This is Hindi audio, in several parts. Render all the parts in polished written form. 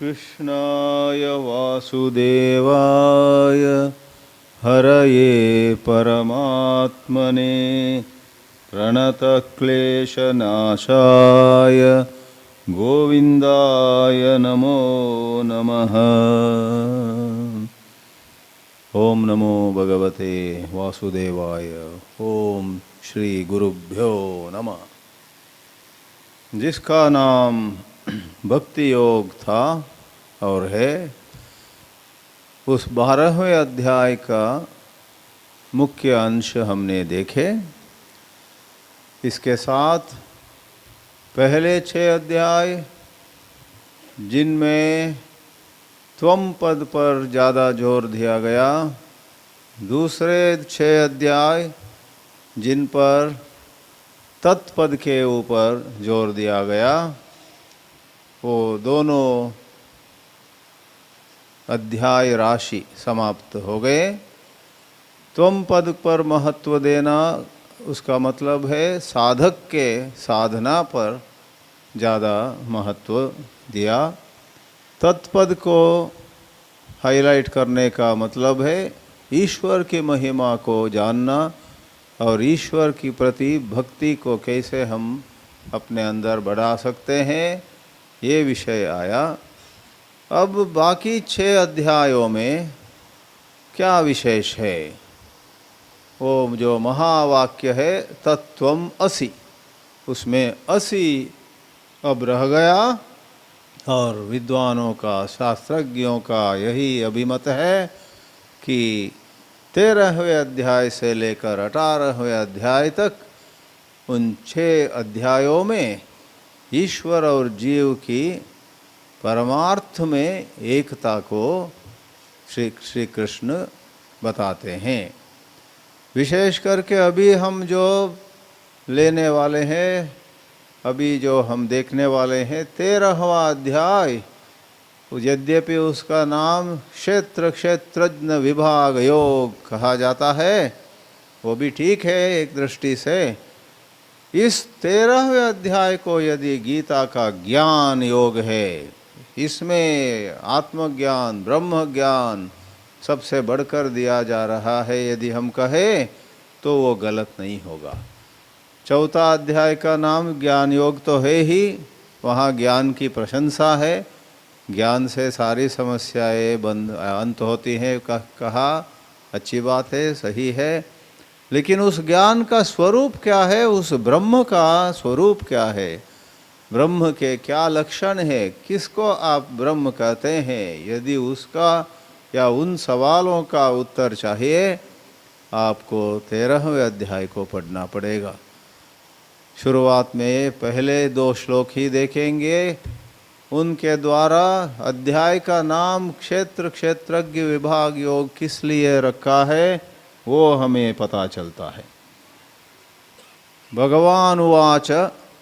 कृष्णाय वासुदेवाय हरये परमात्मने प्रणतक्लेशनाशाय गोविन्दाय नमो नमः। ओम नमो भगवते वासुदेवाय। ओम श्री गुरुभ्यो नमः। जिसका नाम भक्ति योग था और है, उस 12वें अध्याय का मुख्य अंश हमने देखे। इसके साथ पहले 6 अध्याय जिनमें त्वम पद पर ज़्यादा जोर दिया गया, दूसरे 6 अध्याय जिन पर तत्पद के ऊपर जोर दिया गया, वो दोनों अध्याय राशि समाप्त हो गए। त्वम पद पर महत्व देना, उसका मतलब है साधक के साधना पर ज़्यादा महत्व दिया। तत्पद को हाईलाइट करने का मतलब है ईश्वर की महिमा को जानना और ईश्वर की प्रति भक्ति को कैसे हम अपने अंदर बढ़ा सकते हैं, ये विषय आया। अब बाकी 6 अध्यायों में क्या विशेष है, वो जो महावाक्य है तत्त्वम असि, उसमें असि अब रह गया। और विद्वानों का, शास्त्रज्ञों का यही अभिमत है कि 13वें अध्याय से लेकर 18वें अध्याय तक उन 6 अध्यायों में ईश्वर और जीव की परमार्थ में एकता को श्री कृष्ण बताते हैं। विशेष करके अभी हम जो लेने वाले हैं, अभी जो हम देखने वाले हैं 13वां अध्याय, यद्यपि उसका नाम क्षेत्र क्षेत्रज्ञ विभाग योग कहा जाता है, वो भी ठीक है एक दृष्टि से। इस 13वें अध्याय को यदि गीता का ज्ञान योग है, इसमें आत्मज्ञान ब्रह्म ज्ञान सबसे बढ़कर दिया जा रहा है, यदि हम कहें तो वो गलत नहीं होगा। 4था अध्याय का नाम ज्ञान योग तो है ही, वहाँ ज्ञान की प्रशंसा है, ज्ञान से सारी समस्याएं अंत होती हैं कहा, अच्छी बात है, सही है। लेकिन उस ज्ञान का स्वरूप क्या है, उस ब्रह्म का स्वरूप क्या है, ब्रह्म के क्या लक्षण है, किसको आप ब्रह्म कहते हैं, यदि उसका या उन सवालों का उत्तर चाहिए, आपको 13वें अध्याय को पढ़ना पड़ेगा। शुरुआत में पहले 2 श्लोक ही देखेंगे, उनके द्वारा अध्याय का नाम क्षेत्र क्षेत्रज्ञ विभाग योग किस लिए रखा है वो हमें पता चलता है। भगवान उवाच,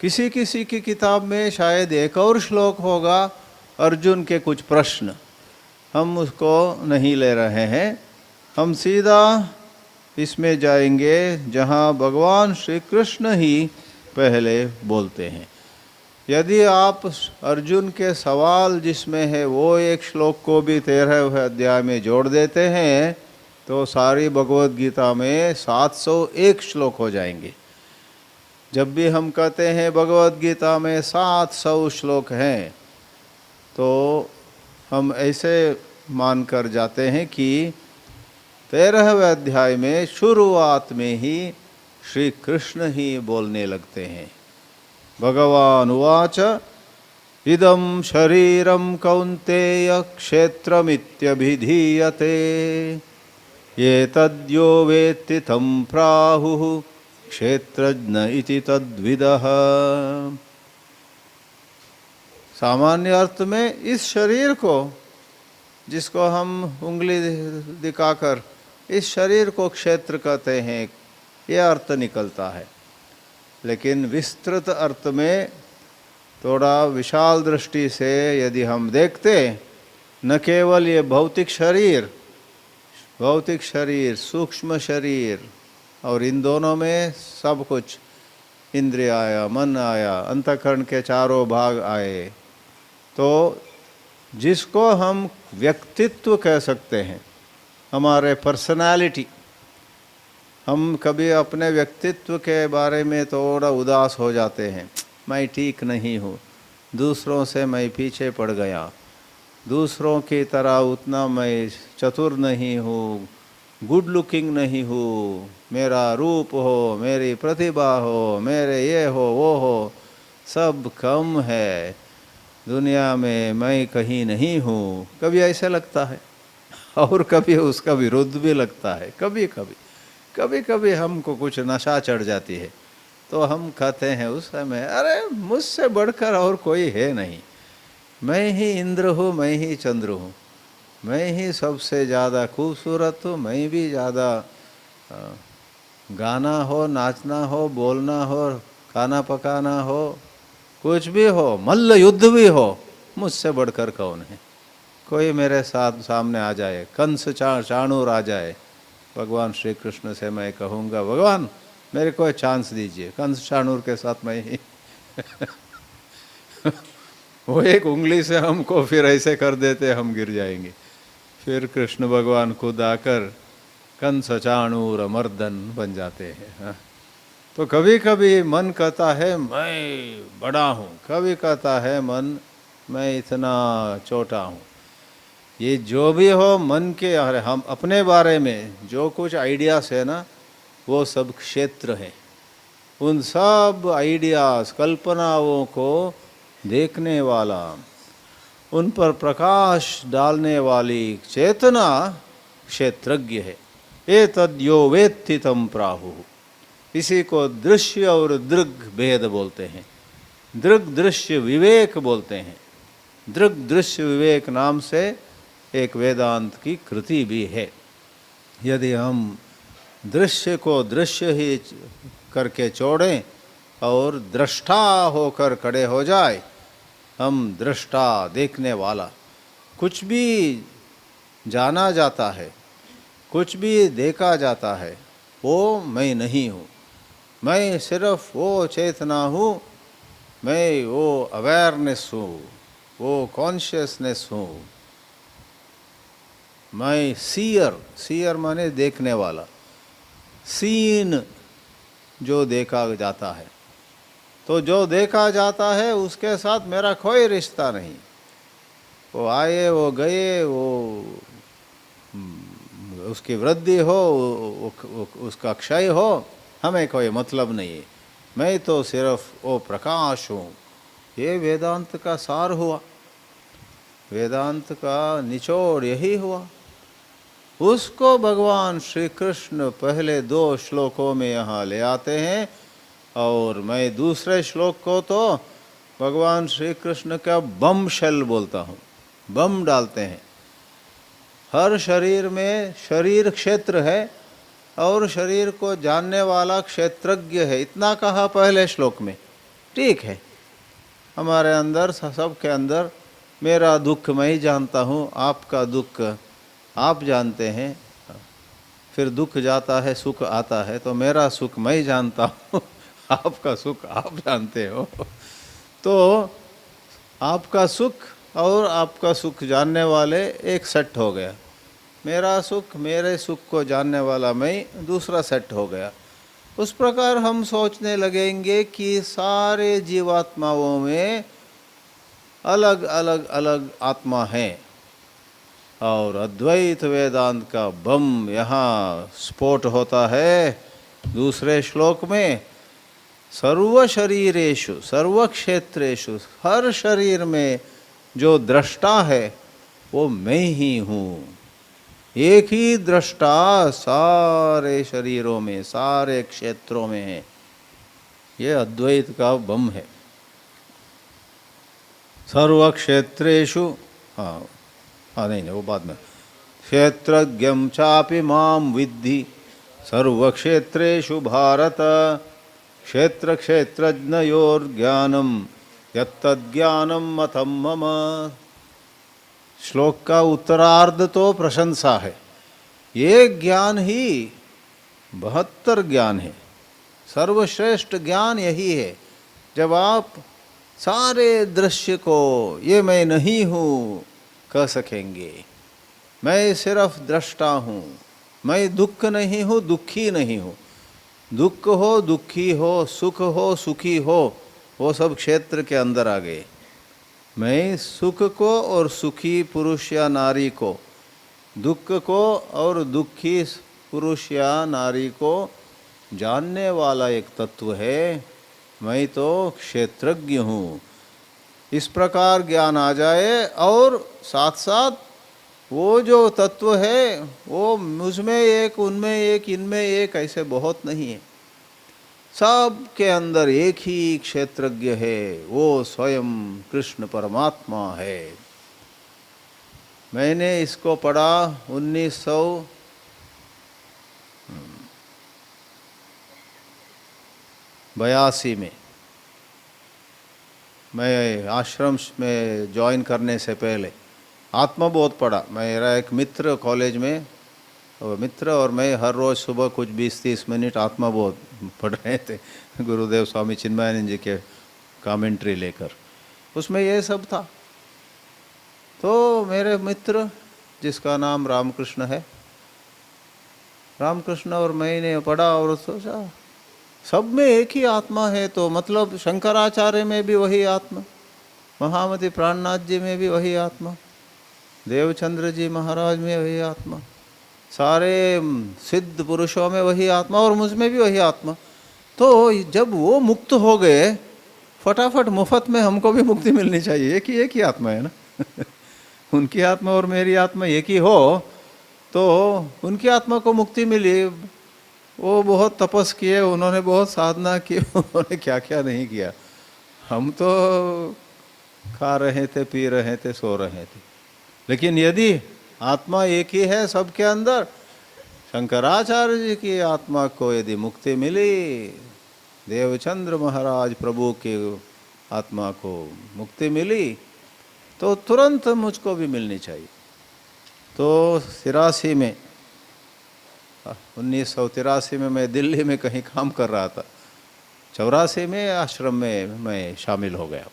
किसी किसी की किताब में शायद एक और श्लोक होगा, अर्जुन के कुछ प्रश्न, हम उसको नहीं ले रहे हैं। हम सीधा इसमें जाएंगे जहाँ भगवान श्री कृष्ण ही पहले बोलते हैं। यदि आप अर्जुन के सवाल जिसमें है वो एक श्लोक को भी 13वें अध्याय में जोड़ देते हैं, तो सारी भगवद गीता में 701 श्लोक हो जाएंगे। जब भी हम कहते हैं भगवद गीता में 700 श्लोक हैं, तो हम ऐसे मानकर जाते हैं कि 13वें अध्याय में शुरुआत में ही श्री कृष्ण ही बोलने लगते हैं। भगवान उवाच, इदं शरीरं कौन्तेय क्षेत्रमित्यभिधीयते, एतद्यो वेत्ति तं प्राहुः क्षेत्रज्ञ इति तद्विदः। सामान्य अर्थ में इस शरीर को, जिसको हम उंगली दिखाकर इस शरीर को क्षेत्र कहते हैं, यह अर्थ निकलता है। लेकिन विस्तृत अर्थ में थोड़ा विशाल दृष्टि से यदि हम देखते, न केवल ये भौतिक शरीर, सूक्ष्म शरीर, और इन दोनों में सब कुछ, इंद्रिय आया, मन आया, अंतःकरण के चारों भाग आए, तो जिसको हम व्यक्तित्व कह सकते हैं, हमारे पर्सनालिटी। हम कभी अपने व्यक्तित्व के बारे में थोड़ा उदास हो जाते हैं, मैं ठीक नहीं हूँ, दूसरों से मैं पीछे पड़ गया, दूसरों की तरह उतना मैं चतुर नहीं हूँ, गुड लुकिंग नहीं हूँ, मेरा रूप हो, मेरी प्रतिभा हो, मेरे ये हो वो हो, सब कम है, दुनिया में मैं कहीं नहीं हूँ, कभी ऐसे लगता है। और कभी उसका विरुद्ध भी लगता है। कभी कभी हमको कुछ नशा चढ़ जाती है तो हम कहते हैं उस समय, अरे मुझसे बढ़कर और कोई है नहीं, मैं ही इंद्र हूँ, मैं ही चंद्र हूँ, मैं ही सबसे ज़्यादा खूबसूरत हूँ, मैं भी ज़्यादा गाना हो, नाचना हो, बोलना हो, खाना पकाना हो, कुछ भी हो, मल्ल युद्ध भी हो, मुझसे बढ़कर कौन है। कोई मेरे साथ सामने आ जाए, कंस चाणूर आ जाए, भगवान श्री कृष्ण से मैं कहूँगा, भगवान मेरे को चांस दीजिए, कंस चाणूर के साथ मैं ही वो एक उंगली से हमको फिर ऐसे कर देते, हम गिर जाएंगे। फिर कृष्ण भगवान खुद आकर कंस चाणूर मर्दन बन जाते हैं। हाँ। तो कभी कभी मन कहता है मैं बड़ा हूँ, कभी कहता है मन मैं इतना छोटा हूँ। ये जो भी हो मन के, अरे हम अपने बारे में जो कुछ आइडियाज है ना, वो सब क्षेत्र है। उन सब आइडियाज, कल्पनाओं को देखने वाला, उन पर प्रकाश डालने वाली चेतना क्षेत्रज्ञ है। एतद्यो वेत्ति तं प्राहुः। इसी को दृश्य और दृग भेद बोलते हैं, दृग दृश्य विवेक बोलते हैं। दृग दृश्य विवेक नाम से एक वेदांत की कृति भी है। यदि हम दृश्य को दृश्य ही करके छोड़ें और दृष्टा होकर खड़े हो जाए, हम दृष्टा, देखने वाला, कुछ भी जाना जाता है, कुछ भी देखा जाता है, वो मैं नहीं हूँ, मैं सिर्फ वो चेतना हूँ, मैं वो अवेयरनेस हूँ, वो कॉन्शियसनेस हूँ, मैं सीयर माने देखने वाला, सीन जो देखा जाता है। तो जो देखा जाता है उसके साथ मेरा कोई रिश्ता नहीं, वो आए वो गए, वो उसकी वृद्धि हो, उसका क्षय हो, हमें कोई मतलब नहीं है। मैं तो सिर्फ वो प्रकाश हूँ। ये वेदांत का सार हुआ, वेदांत का निचोड़ यही हुआ। उसको भगवान श्री कृष्ण पहले 2 श्लोकों में यहाँ ले आते हैं, और मैं दूसरे श्लोक को तो भगवान श्री कृष्ण का बम शेल बोलता हूँ। बम डालते हैं। हर शरीर में शरीर क्षेत्र है और शरीर को जानने वाला क्षेत्रज्ञ है, इतना कहा पहले श्लोक में। ठीक है, हमारे अंदर, सबके अंदर मेरा दुख मैं ही जानता हूँ, आपका दुख आप जानते हैं, फिर दुख जाता है सुख आता है, तो मेरा सुख मैं ही जानता हूँ आपका सुख आप जानते हो। तो आपका सुख और आपका सुख जानने वाले एक सेट हो गया, मेरा सुख, मेरे सुख को जानने वाला मैं दूसरा सेट हो गया। उस प्रकार हम सोचने लगेंगे कि सारे जीवात्माओं में अलग अलग अलग आत्मा है, और अद्वैत वेदांत का बम यहाँ स्फोट होता है दूसरे श्लोक में। सर्व शरीरेषु सर्व क्षेत्रेषु, हर शरीर में जो दृष्टा है वो मैं ही हूँ। एक ही दृष्टा सारे शरीरों में, सारे क्षेत्रों में है। ये अद्वैत का बम है। सर्व क्षेत्रेषु, हाँ नहीं वो बाद में, क्षेत्रज्ञं चापि मां विद्धि सर्व क्षेत्रेषु भारत क्षेत्र क्षेत्रज्ञयोर्ज्ञानम यत्तज्ञानम मतं मम। श्लोक का उत्तरार्ध तो प्रशंसा है। ये ज्ञान ही 72 ज्ञान है, सर्वश्रेष्ठ ज्ञान यही है। जब आप सारे दृश्य को, ये मैं नहीं हूँ, कह सकेंगे। मैं सिर्फ दृष्टा हूँ, मैं दुख नहीं हूँ, दुखी नहीं हूँ। दुख हो, दुखी हो, सुख हो, सुखी हो, वो सब क्षेत्र के अंदर आ गए। मैं सुख को और सुखी पुरुष या नारी को, दुख को और दुखी पुरुष या नारी को जानने वाला एक तत्व है। मैं तो क्षेत्रज्ञ हूँ। इस प्रकार ज्ञान आ जाए और साथ साथ वो जो तत्व है वो मुझमें एक, उनमें एक, इनमें एक, ऐसे बहुत नहीं है। सब के अंदर एक ही क्षेत्रज्ञ है, वो स्वयं कृष्ण परमात्मा है। मैंने इसको पढ़ा 1982 में। मैं आश्रम में ज्वाइन करने से पहले आत्मबोध पढ़ा। मेरा एक मित्र कॉलेज में, मित्र और मैं हर रोज़ सुबह कुछ 20-30 मिनट आत्मबोध पढ़ रहे थे गुरुदेव स्वामी चिन्मयानंद जी के कमेंट्री लेकर। उसमें ये सब था। तो मेरे मित्र जिसका नाम रामकृष्ण है, रामकृष्ण और मैंने पढ़ा और सोचा सब में एक ही आत्मा है। तो मतलब शंकराचार्य में भी वही आत्मा, महामति प्राणनाथ जी में भी वही आत्मा, देवचंद्र जी महाराज में वही आत्मा, सारे सिद्ध पुरुषों में वही आत्मा और मुझ में भी वही आत्मा। तो जब वो मुक्त हो गए, फटाफट मुफ्त में हमको भी मुक्ति मिलनी चाहिए। एक ही आत्मा है ना उनकी आत्मा और मेरी आत्मा एक ही हो तो उनकी आत्मा को मुक्ति मिली। वो बहुत तपस किए, उन्होंने बहुत साधना की, उन्होंने क्या क्या नहीं किया। हम तो खा रहे थे, पी रहे थे, सो रहे थे। लेकिन यदि आत्मा एक ही है सबके अंदर, शंकराचार्य जी की आत्मा को यदि मुक्ति मिली, देवचंद्र महाराज प्रभु की आत्मा को मुक्ति मिली, तो तुरंत मुझको भी मिलनी चाहिए। तो 83 में 1983 में मैं दिल्ली में कहीं काम कर रहा था। 84 में आश्रम में मैं शामिल हो गया।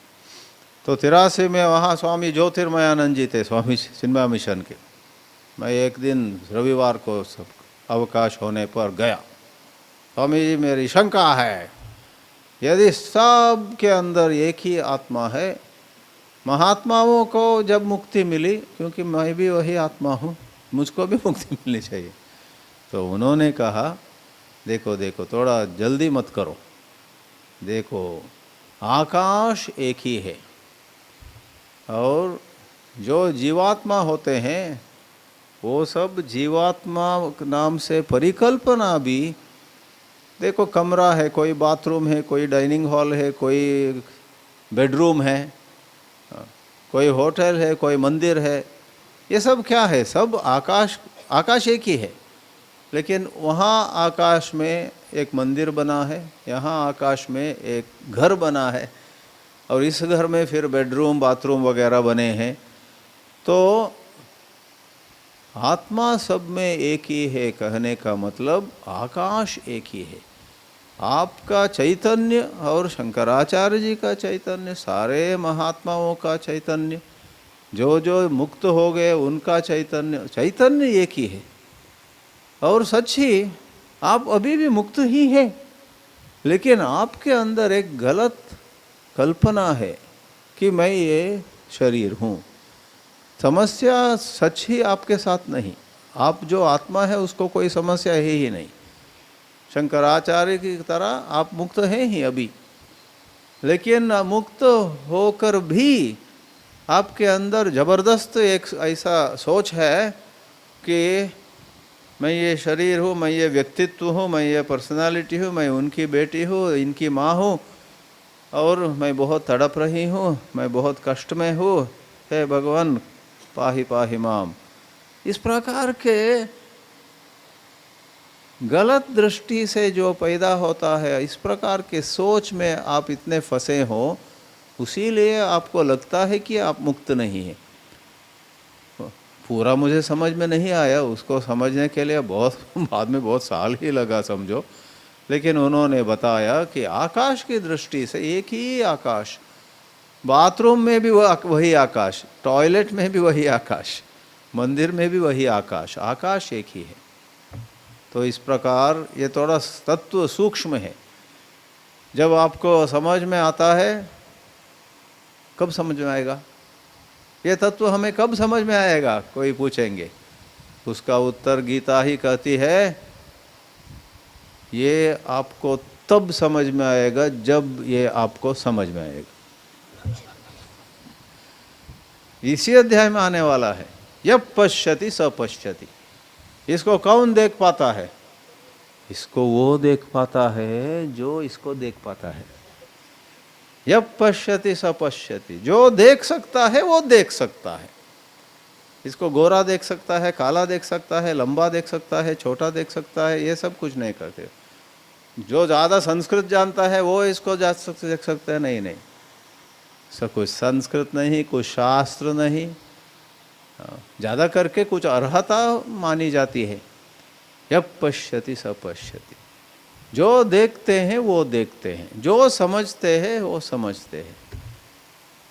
तो 83 में वहाँ स्वामी ज्योतिर्मयानंद जी थे, स्वामी चिन्मय मिशन के। मैं एक दिन रविवार को सब अवकाश होने पर गया। स्वामी जी मेरी शंका है, यदि सब के अंदर एक ही आत्मा है, महात्माओं को जब मुक्ति मिली, क्योंकि मैं भी वही आत्मा हूँ, मुझको भी मुक्ति मिलनी चाहिए। तो उन्होंने कहा देखो देखो थोड़ा जल्दी मत करो, देखो आकाश एक ही है और जो जीवात्मा होते हैं वो सब जीवात्मा नाम से परिकल्पना भी, देखो कमरा है, कोई बाथरूम है, कोई डाइनिंग हॉल है, कोई बेडरूम है, कोई होटल है, कोई मंदिर है, ये सब क्या है? सब आकाश एक ही है। लेकिन वहाँ आकाश में एक मंदिर बना है, यहाँ आकाश में एक घर बना है और इस घर में फिर बेडरूम बाथरूम वगैरह बने हैं। तो आत्मा सब में एक ही है कहने का मतलब आकाश एक ही है। आपका चैतन्य और शंकराचार्य जी का चैतन्य, सारे महात्माओं का चैतन्य, जो जो मुक्त हो गए उनका चैतन्य, चैतन्य एक ही है। और सच ही आप अभी भी मुक्त ही हैं, लेकिन आपके अंदर एक गलत कल्पना है कि मैं ये शरीर हूँ। समस्या सच ही आपके साथ नहीं, आप जो आत्मा है उसको कोई समस्या है ही नहीं। शंकराचार्य की तरह आप मुक्त हैं ही अभी, लेकिन मुक्त होकर भी आपके अंदर ज़बरदस्त एक ऐसा सोच है कि मैं ये शरीर हूँ, मैं ये व्यक्तित्व हूँ, मैं ये पर्सनालिटी हूँ, मैं उनकी बेटी हूँ, इनकी माँ हूँ और मैं बहुत तड़प रही हूँ, मैं बहुत कष्ट में हूँ, हे भगवान पाहि पाहि माम। इस प्रकार के गलत दृष्टि से जो पैदा होता है, इस प्रकार के सोच में आप इतने फंसे हो, उसीलिए आपको लगता है कि आप मुक्त नहीं हैं। पूरा मुझे समझ में नहीं आया, उसको समझने के लिए बहुत बाद में बहुत साल ही लगा समझो। लेकिन उन्होंने बताया कि आकाश की दृष्टि से एक ही आकाश, बाथरूम में भी वही आकाश, टॉयलेट में भी वही आकाश, मंदिर में भी वही आकाश, आकाश एक ही है। तो इस प्रकार ये थोड़ा तत्व सूक्ष्म है। जब आपको समझ में आता है, कब समझ में आएगा ये तत्व, हमें कब समझ में आएगा, कोई पूछेंगे। उसका उत्तर गीता ही कहती है, ये आपको तब समझ में आएगा जब ये आपको समझ में आएगा। इसी अध्याय में आने वाला है, यब पश्यति स पश्यति। इसको कौन देख पाता है? इसको वो देख पाता है जो इसको देख पाता है। यब पश्यति स पश्यति, जो देख सकता है वो देख सकता है। इसको गोरा देख सकता है, काला देख सकता है, लंबा देख सकता है, छोटा देख सकता है, ये सब कुछ नहीं करते। जो ज़्यादा संस्कृत जानता है वो इसको देख सकते हैं। नहीं नहीं, सब कुछ संस्कृत नहीं, कुछ शास्त्र नहीं, ज़्यादा करके कुछ अर्हता मानी जाती है। यब पश्यति स पश्यति, जो देखते हैं वो देखते हैं, जो समझते हैं वो समझते हैं।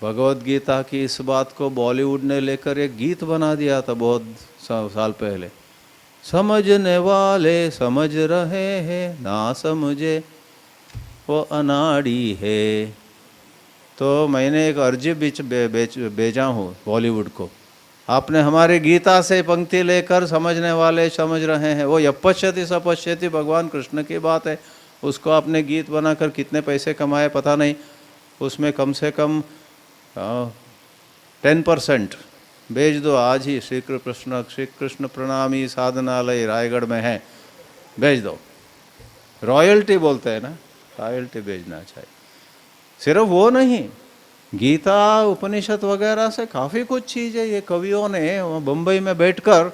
भगवत गीता की इस बात को बॉलीवुड ने लेकर एक गीत बना दिया था बहुत साल पहले। समझने वाले समझ रहे हैं, ना समझे वो अनाड़ी है। तो मैंने एक अर्जी भेजा हूँ बॉलीवुड को, आपने हमारे गीता से पंक्ति लेकर समझने वाले समझ रहे हैं, वो यब पश्यति स पश्यति भगवान कृष्ण की बात है। उसको आपने गीत बनाकर कितने पैसे कमाए पता नहीं, उसमें कम से कम 10% भेज दो आज ही। श्री कृष्ण प्रणामी साधनालय रायगढ़ में है, भेज दो। रॉयल्टी बोलते हैं ना, रॉयल्टी भेजना चाहिए। सिर्फ वो नहीं, गीता उपनिषद वगैरह से काफ़ी कुछ चीज़ है। ये कवियों ने बम्बई में बैठकर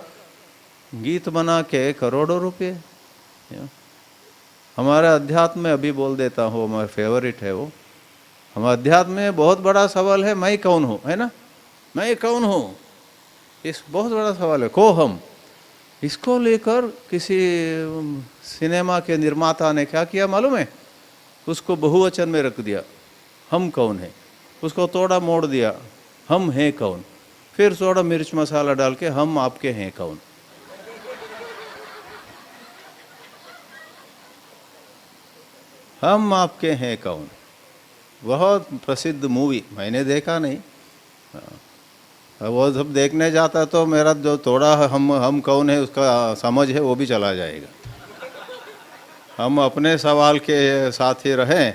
गीत बना के करोड़ों रुपए। हमारे अध्यात्म में अभी बोल देता हूँ, हमारा फेवरेट है वो। हमारे अध्यात्म में बहुत बड़ा सवाल है, मैं कौन हूँ, है ना, मैं कौन हूँ, इस बहुत बड़ा सवाल है, को हम। इसको लेकर किसी सिनेमा के निर्माता ने क्या किया मालूम है, उसको बहुवचन में रख दिया, हम कौन है। उसको थोड़ा मोड़ दिया, हम हैं कौन। फिर थोड़ा मिर्च मसाला डाल के, हम आपके हैं कौन। हम आपके हैं कौन, बहुत प्रसिद्ध मूवी, मैंने देखा नहीं। वो जब देखने जाता तो मेरा जो थोड़ा हम कौन है उसका समझ है वो भी चला जाएगा। हम अपने सवाल के साथ ही रहें,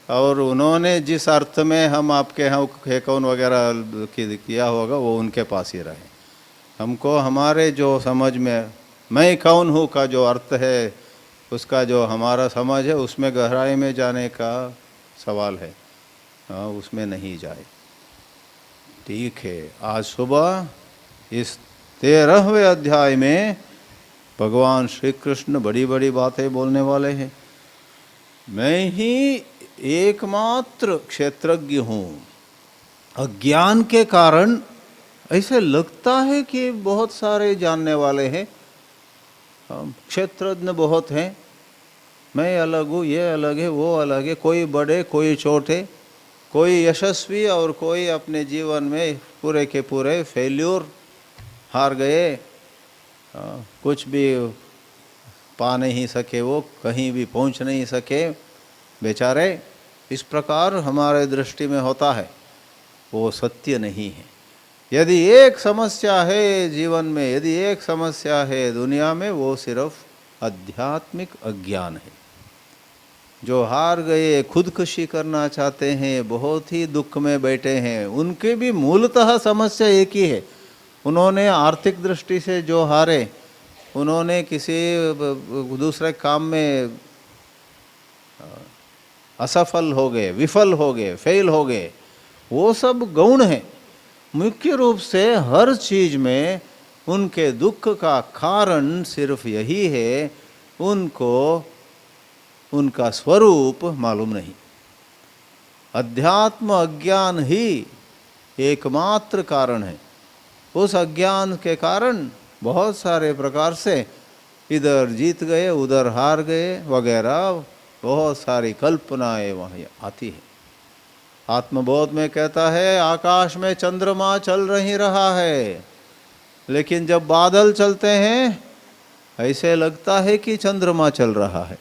और उन्होंने जिस अर्थ में हम आपके हैं कौन वगैरह किया होगा वो उनके पास ही रहे। हमको हमारे जो समझ में मैं कौन हूँ का जो अर्थ है, उसका जो हमारा समझ है, उसमें गहराई में जाने का सवाल है, उसमें नहीं जाए। ठीक है, आज सुबह इस 13वें अध्याय में भगवान श्री कृष्ण बड़ी बड़ी बातें बोलने वाले हैं। मैं ही एकमात्र क्षेत्रज्ञ हूँ। अज्ञान के कारण ऐसे लगता है कि बहुत सारे जानने वाले हैं, क्षेत्रज्ञ बहुत हैं, मैं अलग हूँ, ये अलग है, वो अलग है, कोई बड़े कोई छोटे, कोई यशस्वी और कोई अपने जीवन में पूरे के पूरे फेल्यूर, हार गए, कुछ भी पा नहीं सके, वो कहीं भी पहुंच नहीं सके बेचारे। इस प्रकार हमारे दृष्टि में होता है, वो सत्य नहीं है। यदि एक समस्या है जीवन में, यदि एक समस्या है दुनिया में, वो सिर्फ आध्यात्मिक अज्ञान है। जो हार गए, खुदकुशी करना चाहते हैं, बहुत ही दुख में बैठे हैं, उनके भी मूलतः समस्या एक ही है। उन्होंने आर्थिक दृष्टि से जो हारे, उन्होंने किसी दूसरे काम में असफल हो गए, विफल हो गए, फेल हो गए, वो सब गौण है। मुख्य रूप से हर चीज में उनके दुख का कारण सिर्फ यही है, उनको उनका स्वरूप मालूम नहीं। अध्यात्म अज्ञान ही एकमात्र कारण है। उस अज्ञान के कारण बहुत सारे प्रकार से इधर जीत गए, उधर हार गए वगैरह बहुत सारी कल्पनाएं वहाँ आती है। आत्मबोध में कहता है आकाश में चंद्रमा चल नहीं रहा है, लेकिन जब बादल चलते हैं ऐसे लगता है कि चंद्रमा चल रहा है।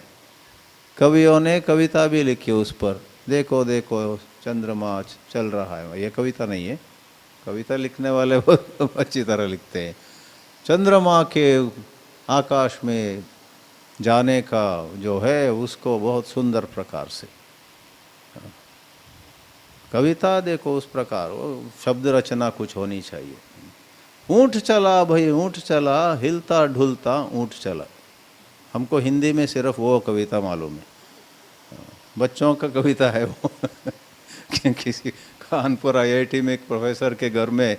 कवियों ने कविता भी लिखी उस पर, देखो देखो चंद्रमा चल रहा है। ये कविता नहीं है, कविता लिखने वाले बहुत अच्छी तरह लिखते हैं। चंद्रमा के आकाश में जाने का जो है उसको बहुत सुंदर प्रकार से कविता देखो उस प्रकार, वो शब्द रचना कुछ होनी चाहिए। ऊंट चला भाई ऊंट चला, हिलता ढुलता ऊंट चला। हमको हिंदी में सिर्फ वो कविता मालूम है, बच्चों का कविता है वो किसी कानपुर आईआईटी में एक प्रोफेसर के घर में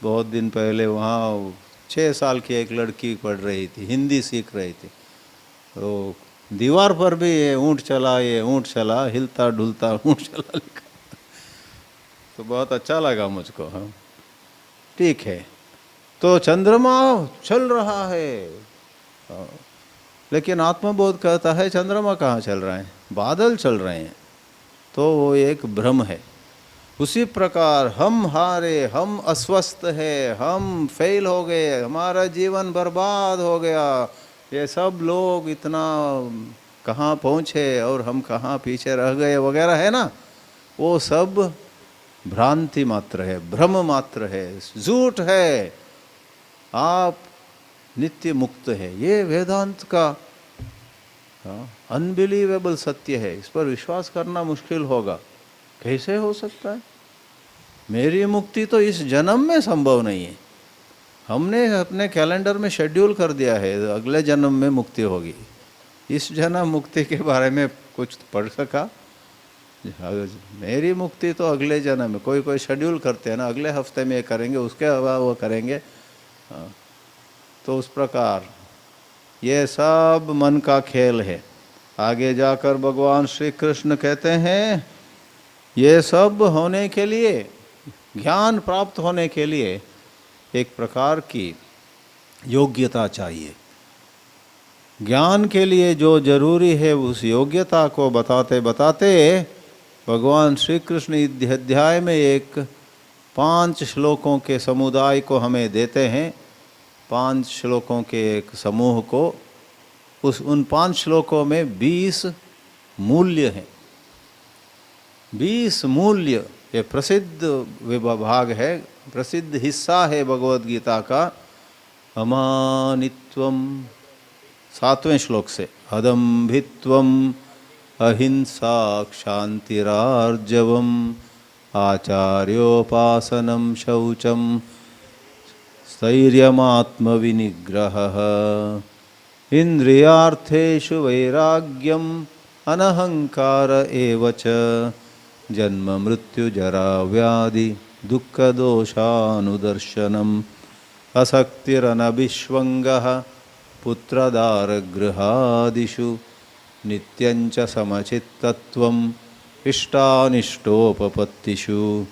बहुत दिन पहले वहाँ 6 साल की एक लड़की पढ़ रही थी, हिंदी सीख रही थी, तो दीवार पर भी ये ऊंट चला हिलता ढुलता ऊंट चला लिखा, तो बहुत अच्छा लगा मुझको। हाँ ठीक है, तो चंद्रमा चल रहा है, लेकिन आत्मबोध कहता है चंद्रमा कहाँ चल रहा है, बादल चल रहे हैं, तो वो एक भ्रम है। उसी प्रकार हम हारे, हम अस्वस्थ है, हम फेल हो गए, हमारा जीवन बर्बाद हो गया, ये सब लोग इतना कहाँ पहुँचे और हम कहाँ पीछे रह गए वगैरह है ना, वो सब भ्रांति मात्र है, भ्रम मात्र है, झूठ है। आप नित्य मुक्त है, ये वेदांत का अनबिलीवेबल सत्य है। इस पर विश्वास करना मुश्किल होगा, कैसे हो सकता है? मेरी मुक्ति तो इस जन्म में संभव नहीं है। हमने अपने कैलेंडर में शेड्यूल कर दिया है अगले जन्म में मुक्ति होगी, इस जन्म मुक्ति के बारे में कुछ पढ़ सका? मेरी मुक्ति तो अगले जन्म में, कोई कोई शेड्यूल करते हैं ना, अगले हफ्ते में ये करेंगे, उसके बाद वो करेंगे। तो उस प्रकार ये सब मन का खेल है। आगे जाकर भगवान श्री कृष्ण कहते हैं ये सब होने के लिए, ज्ञान प्राप्त होने के लिए एक प्रकार की योग्यता चाहिए। ज्ञान के लिए जो जरूरी है उस योग्यता को बताते बताते भगवान श्री कृष्ण इस अध्याय में एक 5 श्लोकों के समुदाय को हमें देते हैं, 5 श्लोकों के एक समूह को। उन 5 श्लोकों में 20 मूल्य हैं। 20 मूल्य, ये प्रसिद्ध विभाग है, प्रसिद्ध हिस्सा है भगवद गीता का। अमानित्वम 7वें श्लोक से, अदम्भित्वम अहिंसा क्षान्तिरार्जवम आचार्योपासनम शौचम स्थैर्यमात्मविनिग्रहः इंद्रियार्थेषु वैराग्यम अनहंकार एव च जन्म मृत्यु जरा व्याधि दुःख दोषानुदर्शनम असक्तिरनभिष्वङ्गः पुत्रदारगृहादिषु नित्यञ्च समचित्तत्वम् इष्टानिष्टोपपत्तिषु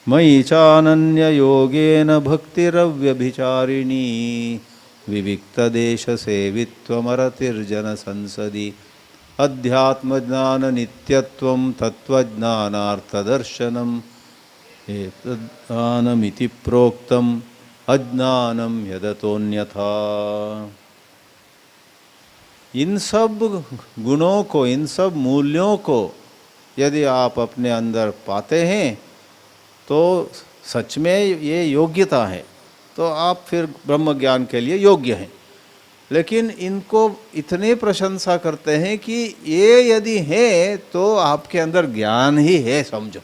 मयि चानन्ययोगेन भक्तिरव्यभिचारिणी विविक्तदेशसेवित्वमरतिर्जनसंसदि अध्यात्मज्ञाननित्यत्वं तत्त्वज्ञानार्थदर्शनम् एतज्ज्ञानमिति प्रोक्तम् अज्ञानं यदतोऽन्यथा। इन सब गुणों को, इन सब मूल्यों को यदि आप अपने अंदर पाते हैं तो सच में ये योग्यता है, तो आप फिर ब्रह्म ज्ञान के लिए योग्य हैं। लेकिन इनको इतनी प्रशंसा करते हैं कि ये यदि है तो आपके अंदर ज्ञान ही है, समझो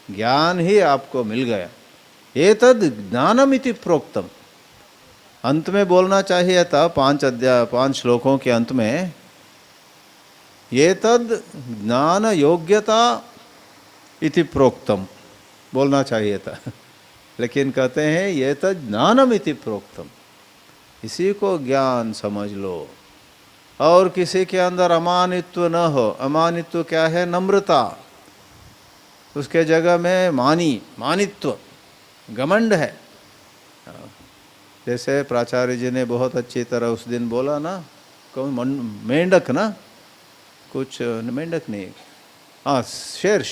ज्ञान ही आपको मिल गया। एतद् ज्ञानमिति प्रोक्तम, अंत में बोलना चाहिए था 5 श्लोकों के अंत में, एतद् ज्ञान योग्यता इति प्रोक्तम बोलना चाहिए था, लेकिन कहते हैं ये तो ज्ञानम इति प्रोक्तम, इसी को ज्ञान समझ लो। और किसी के अंदर अमानित्व न हो। अमानित्व क्या है? नम्रता, उसके जगह में मानित्व, घमंड है। जैसे प्राचार्य जी ने बहुत अच्छी तरह उस दिन बोला ना, कौन मेंढक ना, कुछ मेंढक नहीं, हाँ शेर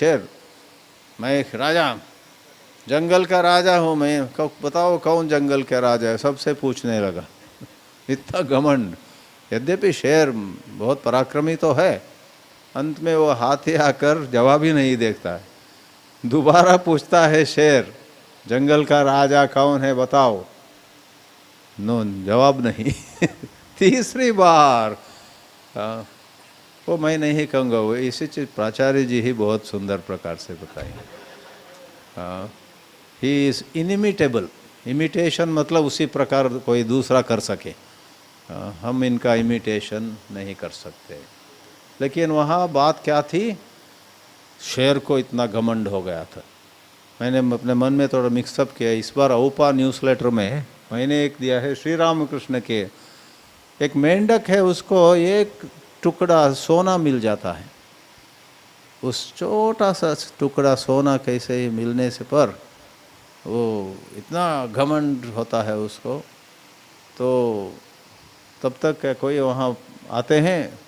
मैं एक राजा, जंगल का राजा हूँ मैं, बताओ कौन जंगल का राजा है, सबसे पूछने लगा। इतना घमंड। यद्यपि शेर बहुत पराक्रमी तो है, अंत में वो हाथी आकर जवाब ही नहीं देखता है। दोबारा पूछता है शेर, जंगल का राजा कौन है बताओ, नो जवाब नहीं। तीसरी बार वो मैं नहीं कहूँगा, वो इसी चीज प्राचार्य जी ही बहुत सुंदर प्रकार से बताएंगे। He is inimitable. इमिटेशन मतलब उसी प्रकार कोई दूसरा कर सके, हम इनका इमिटेशन नहीं कर सकते। लेकिन वहाँ बात क्या थी, शेर को इतना घमंड हो गया था। मैंने अपने मन में थोड़ा मिक्सअप किया। इस बार औपा न्यूज़लेटर में मैंने एक दिया है श्री रामकृष्ण के, एक मेंढक है, उसको एक टुकड़ा सोना मिल जाता है। उस छोटा सा टुकड़ा सोना कैसे ही मिलने से पर वो इतना घमंड होता है उसको। तो तब तक कोई वहाँ आते हैं,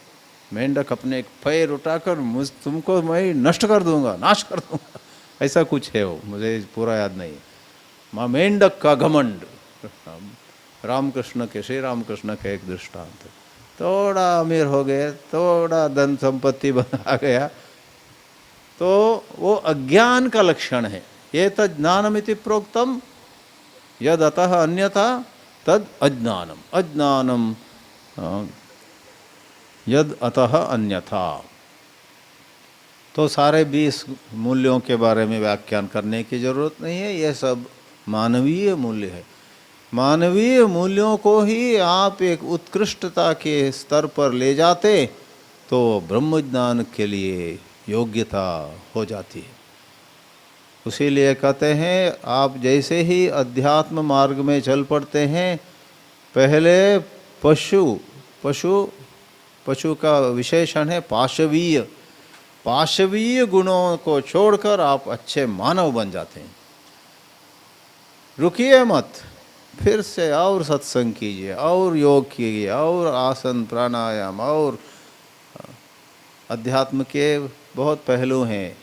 मेंढक अपने एक पैर उठाकर तुमको मैं नष्ट कर दूंगा, नाश कर दूंगा, ऐसा कुछ है वो, मुझे पूरा याद नहीं। माँ मेंढक का घमंड रामकृष्ण के, श्री रामकृष्ण के एक दृष्टांत। थोड़ा अमीर हो गए, थोड़ा धन संपत्ति बना गया, तो वो अज्ञान का लक्षण है। ये तद ज्ञानमिति प्रोक्तम यद अतः अन्यथा तद अज्ञानम, अज्ञानम यद अतः अन्यथा। तो सारे 20 मूल्यों के बारे में व्याख्यान करने की जरूरत नहीं है, यह सब मानवीय मूल्य है। मानवीय मूल्यों को ही आप एक उत्कृष्टता के स्तर पर ले जाते तो ब्रह्म ज्ञान के लिए योग्यता हो जाती है। उसीलिए कहते हैं आप जैसे ही अध्यात्म मार्ग में चल पड़ते हैं, पहले पशु का विशेषण है पाशवीय, पाशवीय गुणों को छोड़कर आप अच्छे मानव बन जाते हैं। रुकिए मत, फिर से और सत्संग कीजिए, और योग कीजिए, और आसन प्राणायाम, और अध्यात्म के बहुत पहलू हैं।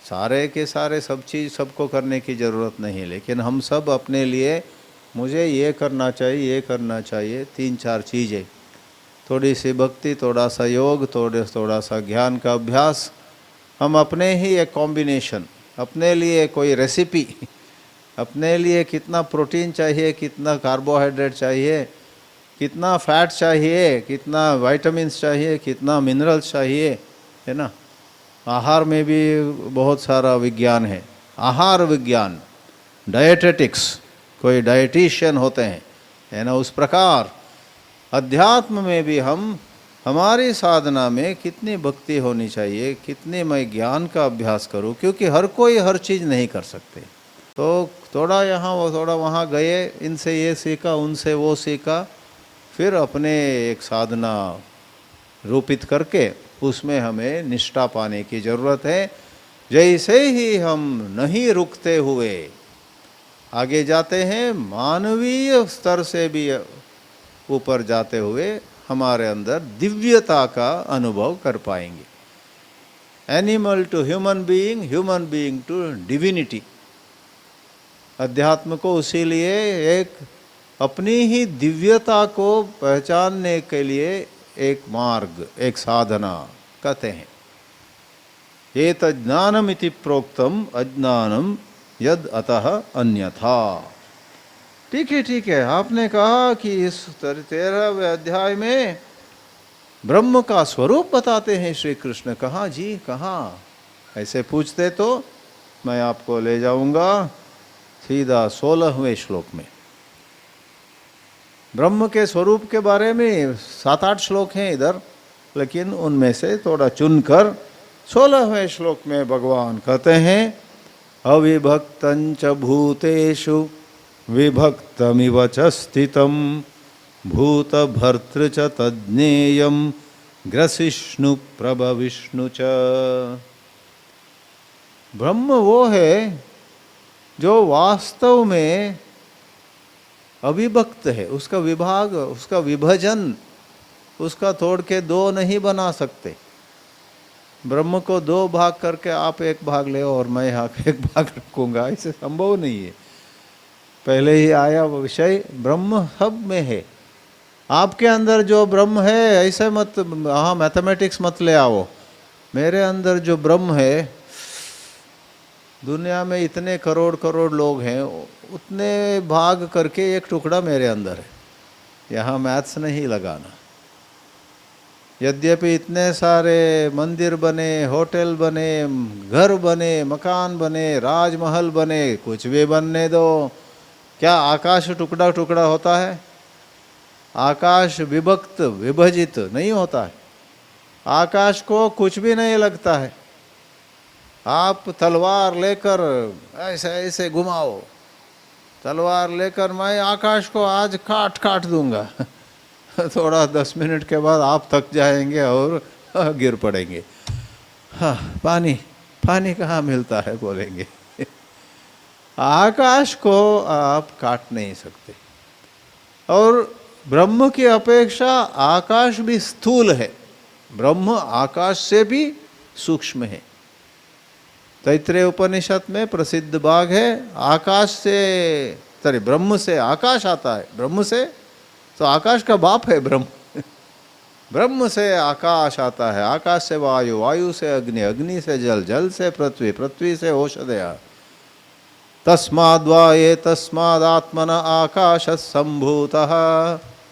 सारे के सारे सब चीज़ सबको करने की ज़रूरत नहीं, लेकिन हम सब अपने लिए मुझे ये करना चाहिए, ये करना चाहिए, 3-4 चीज़ें, थोड़ी सी भक्ति, थोड़ा सा योग, थोड़ा सा ज्ञान का अभ्यास, हम अपने ही एक कॉम्बिनेशन, अपने लिए कोई रेसिपी, अपने लिए कितना प्रोटीन चाहिए, कितना कार्बोहाइड्रेट चाहिए, कितना फैट चाहिए, कितना विटामिन्स चाहिए, कितना मिनरल्स चाहिए, है ना। आहार में भी बहुत सारा विज्ञान है, आहार विज्ञान, डायटेटिक्स, कोई डायटिशियन होते हैं, है ना। उस प्रकार अध्यात्म में भी हम, हमारी साधना में कितनी भक्ति होनी चाहिए, कितने मैं ज्ञान का अभ्यास करूं, क्योंकि हर कोई हर चीज़ नहीं कर सकते। तो थोड़ा यहाँ वो थोड़ा वहाँ गए, इनसे ये सीखा, उनसे वो सीखा, फिर अपने एक साधना रूपित करके उसमें हमें निष्ठा पाने की ज़रूरत है। जैसे ही हम नहीं रुकते हुए आगे जाते हैं, मानवीय स्तर से भी ऊपर जाते हुए हमारे अंदर दिव्यता का अनुभव कर पाएंगे। Animal to human being to divinity. अध्यात्म को इसीलिए एक अपनी ही दिव्यता को पहचानने के लिए एक मार्ग, एक साधना कहते हैं। ये तज्ञानम इति प्रोक्तम अज्ञानम यद अतः अन्यथा। ठीक है, आपने कहा कि इस 13वें अध्याय में ब्रह्म का स्वरूप बताते हैं श्री कृष्ण। कहाँ जी, कहाँ? ऐसे पूछते तो मैं आपको ले जाऊंगा सीधा 16वें श्लोक में। ब्रह्म के स्वरूप के बारे में 7-8 श्लोक हैं इधर, लेकिन उनमें से थोड़ा चुनकर 16वें श्लोक में भगवान कहते हैं, अविभक्तंच भूतेषु विभक्तमिव च स्थितं भूतभर्तृ च तज्ज्ञेयं ग्रसिष्णु प्रभविष्णु च। ब्रह्म वो है जो वास्तव में अविभक्त है, उसका विभाग, उसका विभजन, उसका तोड़ के 2 नहीं बना सकते। ब्रह्म को दो भाग करके आप एक भाग ले और मैं यहाँ एक भाग रखूँगा, इसे संभव नहीं है। पहले ही आया वो विषय, ब्रह्म सब में है। आपके अंदर जो ब्रह्म है, ऐसे मत हाँ मैथमेटिक्स मत ले आओ। मेरे अंदर जो ब्रह्म है, दुनिया में इतने करोड़ करोड़ लोग हैं, उतने भाग करके एक टुकड़ा मेरे अंदर है। यहाँ मैथ्स नहीं लगाना। यद्यपि इतने सारे मंदिर बने, होटल बने, घर बने, मकान बने, राजमहल बने, कुछ भी बनने दो, क्या आकाश टुकड़ा टुकड़ा होता है? आकाश विभक्त विभजित नहीं होता है। आकाश को कुछ भी नहीं लगता है। आप तलवार लेकर ऐसे ऐसे घुमाओ, तलवार लेकर मैं आकाश को आज काट काट दूंगा थोड़ा 10 मिनट के बाद आप थक जाएंगे और गिर पड़ेंगे। हाँ, पानी पानी कहाँ मिलता है बोलेंगे आकाश को आप काट नहीं सकते। और ब्रह्म की अपेक्षा आकाश भी स्थूल है, ब्रह्म आकाश से भी सूक्ष्म है। तैत्रेय उपनिषद में प्रसिद्ध भाग है, आकाश से ब्रह्म से आकाश आता है। ब्रह्म से तो आकाश का बाप है ब्रह्म ब्रह्म से आकाश आता है, आकाश से वायु, वायु से अग्नि, अग्नि से जल, जल से पृथ्वी, पृथ्वी से औषधया। तस्माद्वा एतस्मादात्मन आकाश संभूतः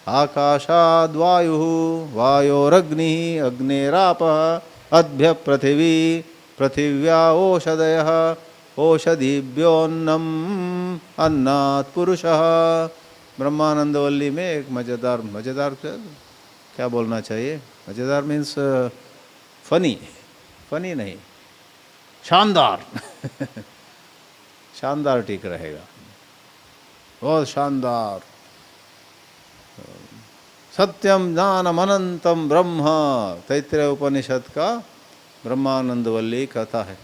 आकाशाद् वायुः वायोरग्निः अग्निरापः अद्भ्य पृथिवी पृथिव्या औषधयः औषधिभ्योन्नम अन्नात् पुरुषः। ब्रह्मानंद वल्ली में एक मजेदार क्या बोलना चाहिए, मजेदार मीन्स फनी नहीं, शानदार शानदार ठीक रहेगा, बहुत शानदार। सत्यम ज्ञानम अनंतम ब्रह्म, तैत्रेय उपनिषद का ब्रह्मानंद वल्ली कथा है।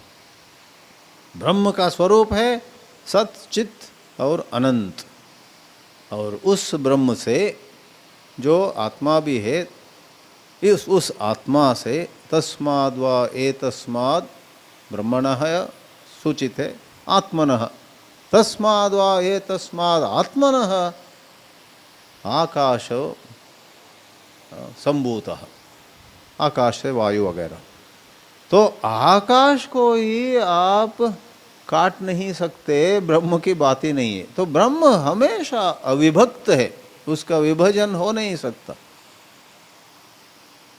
ब्रह्म का स्वरूप है सत, चित और अनंत, और उस ब्रह्म से जो आत्मा भी है, उस आत्मा से तस्माद् वा एतस्माद् ब्रह्मणः सूचित है आत्मनः, तस्माद् वा एतस्माद् आत्मनः आकाश संभूतः, आकाश से वायु वगैरह। तो आकाश को ही आप काट नहीं सकते, ब्रह्म की बात ही नहीं है। तो ब्रह्म हमेशा अविभक्त है, उसका विभाजन हो नहीं सकता।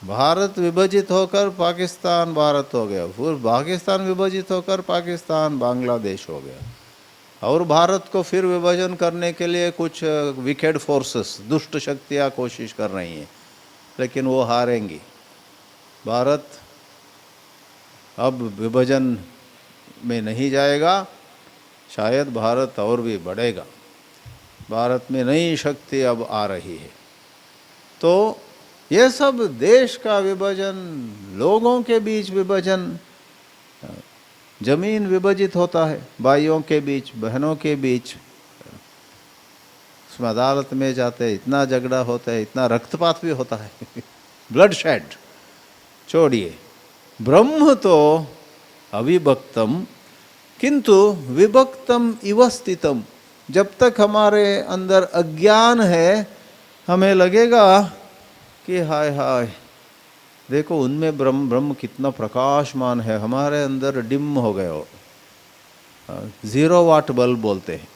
भारत विभाजित होकर पाकिस्तान भारत हो गया, फिर पाकिस्तान विभाजित होकर पाकिस्तान बांग्लादेश हो गया, और भारत को फिर विभाजन करने के लिए कुछ विकेड फोर्सेस, दुष्ट शक्तियाँ कोशिश कर रही हैं, लेकिन वो हारेंगी। भारत अब विभाजन में नहीं जाएगा, शायद भारत और भी बढ़ेगा। भारत में नई शक्ति अब आ रही है। तो ये सब देश का विभाजन, लोगों के बीच विभाजन, जमीन विभाजित होता है, भाइयों के बीच, बहनों के बीच, उसमें अदालत में जाते इतना झगड़ा होता है, इतना रक्तपात भी होता है ब्लड शेड। छोड़िए, ब्रह्म तो अविभक्तम किंतु विभक्तम इव स्थितम। जब तक हमारे अंदर अज्ञान है, हमें लगेगा कि हाय हाय देखो उनमें ब्रह्म कितना प्रकाशमान है, हमारे अंदर डिम हो गए हो। 0 वाट बल्ब बोलते हैं,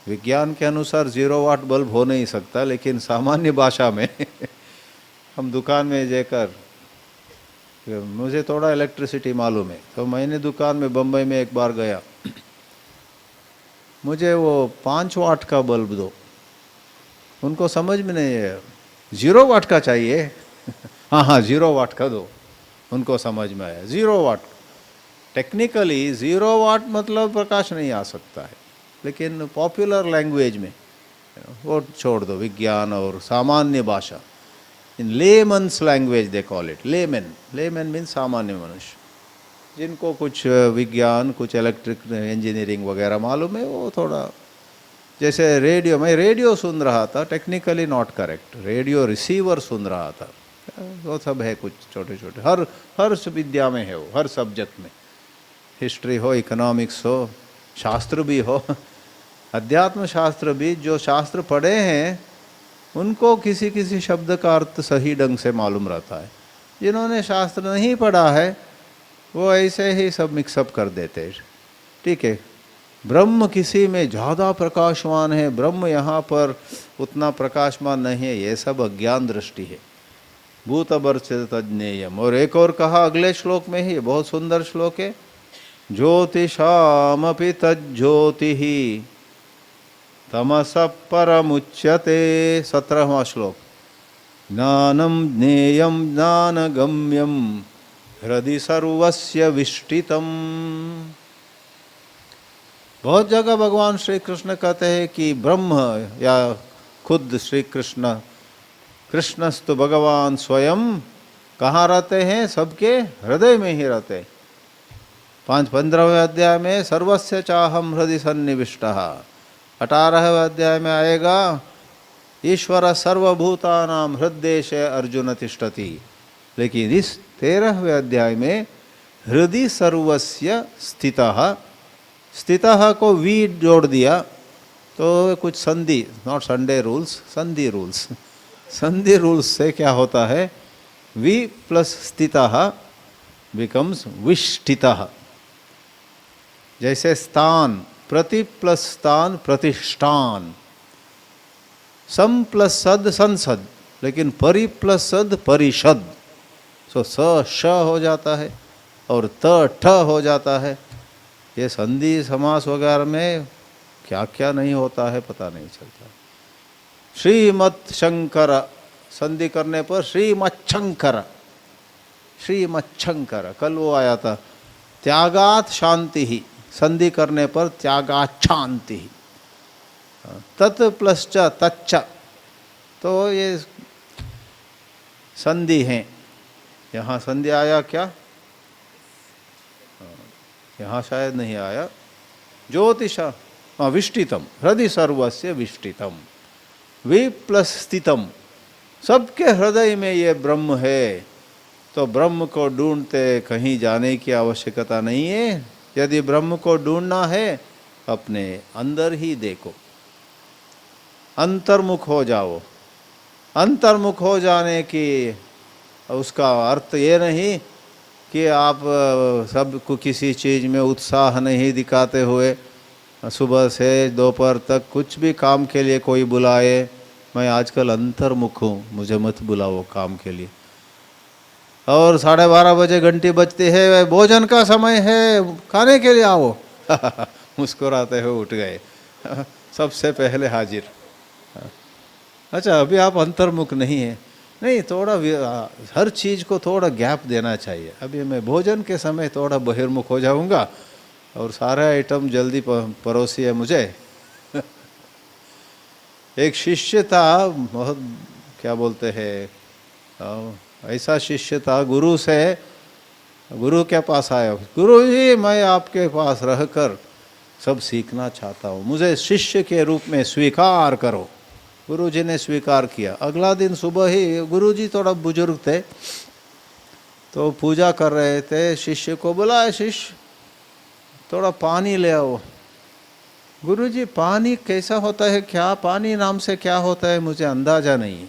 विज्ञान के अनुसार 0 वाट बल्ब हो नहीं सकता, लेकिन सामान्य भाषा में हम दुकान में जाकर, मुझे थोड़ा इलेक्ट्रिसिटी मालूम है, तो मैंने दुकान में बम्बई में एक बार गया, मुझे वो 5 वाट का बल्ब दो। उनको समझ में नहीं है, 0 वाट का चाहिए हाँ 0 वाट का दो। उनको समझ में आया 0 वाट। टेक्निकली 0 वाट मतलब प्रकाश नहीं आ सकता है, लेकिन पॉपुलर लैंग्वेज में वो छोड़ दो, विज्ञान और सामान्य भाषा, in layman's language they call it. Layman means सामान्य मनुष्य, जिनको कुछ विज्ञान, कुछ इलेक्ट्रिक इंजीनियरिंग वगैरह मालूम है, वो थोड़ा, जैसे रेडियो, मैं रेडियो सुन रहा था, technically not correct, radio receiver सुन रहा था, वो सब है कुछ छोटे छोटे, हर विद्या में है वो, हर सब्जेक्ट में, हिस्ट्री हो, इकोनॉमिक्स हो, शास्त्र भी हो, अध्यात्म शास्त्र भी। जो शास्त्र पढ़े हैं उनको किसी किसी शब्द का अर्थ सही ढंग से मालूम रहता है। जिन्होंने शास्त्र नहीं पढ़ा है वो ऐसे ही सब मिक्सअप कर देते हैं। ठीक है, ब्रह्म किसी में ज़्यादा प्रकाशमान है, ब्रह्म यहाँ पर उतना प्रकाशमान नहीं है, ये सब अज्ञान दृष्टि है। भूतवर्चित तज्ञेयम। और एक और कहा अगले श्लोक में ही, बहुत सुंदर श्लोक है, ज्योतिषामपि तज्ज्योति तमस परमुच्यते। 17वां श्लोक। ज्ञानम ज्ञेयम ज्ञानगम्यम हृदि सर्वस्य विष्टितम। बहुत जगह भगवान श्री कृष्ण कहते हैं कि ब्रह्म या खुद श्री कृष्ण, कृष्णस्तु भगवान स्वयं कहाँ रहते हैं? सबके हृदय में ही रहते हैं। 15वें अध्याय में सर्वस्य चाहम हृदि सन्निविष्टः। 18वें अध्याय में आएगा ईश्वर सर्वभूतानां हृदय अर्जुन तिष्ठति। लेकिन इस 13वें अध्याय में हृदि सर्वस्य स्थितः, स्थितः को वी जोड़ दिया तो कुछ संधि, नॉट संडे रूल्स, संधि रूल्स। संधि रूल्स से क्या होता है? वी प्लस स्थितः बिकम्स विष्टितः। जैसे स्थान, प्रति प्लस स्थान प्रतिष्ठान, सम प्लस सद संसद, लेकिन परि प्लस सद परिषद। सो स श हो जाता है और त ठ हो जाता है। ये संधि समास वगैरह में क्या क्या नहीं होता है पता नहीं चलता। श्रीमत् शंकर, संधि करने पर श्रीमच्छंकर, श्रीमच्छंकर, कल वो आया था। त्यागात शांति ही, संधि करने पर त्यागात शांति ही। तत् प्लस च तच्च, तो ये संधि हैं। यहाँ संधि आया क्या? यहाँ शायद नहीं आया। ज्योतिषा विष्टितम, हृदय सर्वस्य विष्टितम, वी प्लस स्थितम। सबके हृदय में ये ब्रह्म है, तो ब्रह्म को ढूंढते कहीं जाने की आवश्यकता नहीं है। यदि ब्रह्म को ढूंढना है अपने अंदर ही देखो, अंतर्मुख हो जाओ। अंतर्मुख हो जाने की उसका अर्थ ये नहीं कि आप सबको किसी चीज़ में उत्साह नहीं दिखाते हुए सुबह से दोपहर तक कुछ भी काम के लिए कोई बुलाए, मैं आजकल अंतर्मुख हूँ, मुझे मत बुलाओ काम के लिए। और 12:30 बजे घंटी बजती है, भोजन का समय है, खाने के लिए आओ। मुस्कुराते हुए उठ गए, सबसे पहले हाजिर। अच्छा, अभी आप अंतर्मुख नहीं है। नहीं, थोड़ा हर चीज़ को थोड़ा गैप देना चाहिए। अभी मैं भोजन के समय थोड़ा बहिर्मुख हो जाऊंगा और सारे आइटम जल्दी परोसी है मुझे। एक शिष्य था, बहुत क्या बोलते हैं, ऐसा शिष्य था, गुरु से, गुरु के पास आया, गुरु जी मैं आपके पास रहकर सब सीखना चाहता हूँ, मुझे शिष्य के रूप में स्वीकार करो। गुरुजी ने स्वीकार किया। अगला दिन सुबह ही, गुरुजी थोड़ा बुजुर्ग थे तो पूजा कर रहे थे, शिष्य को बुलाया, शिष्य थोड़ा पानी ले आओ। गुरुजी पानी कैसा होता है, क्या पानी नाम से क्या होता है, मुझे अंदाजा नहीं है।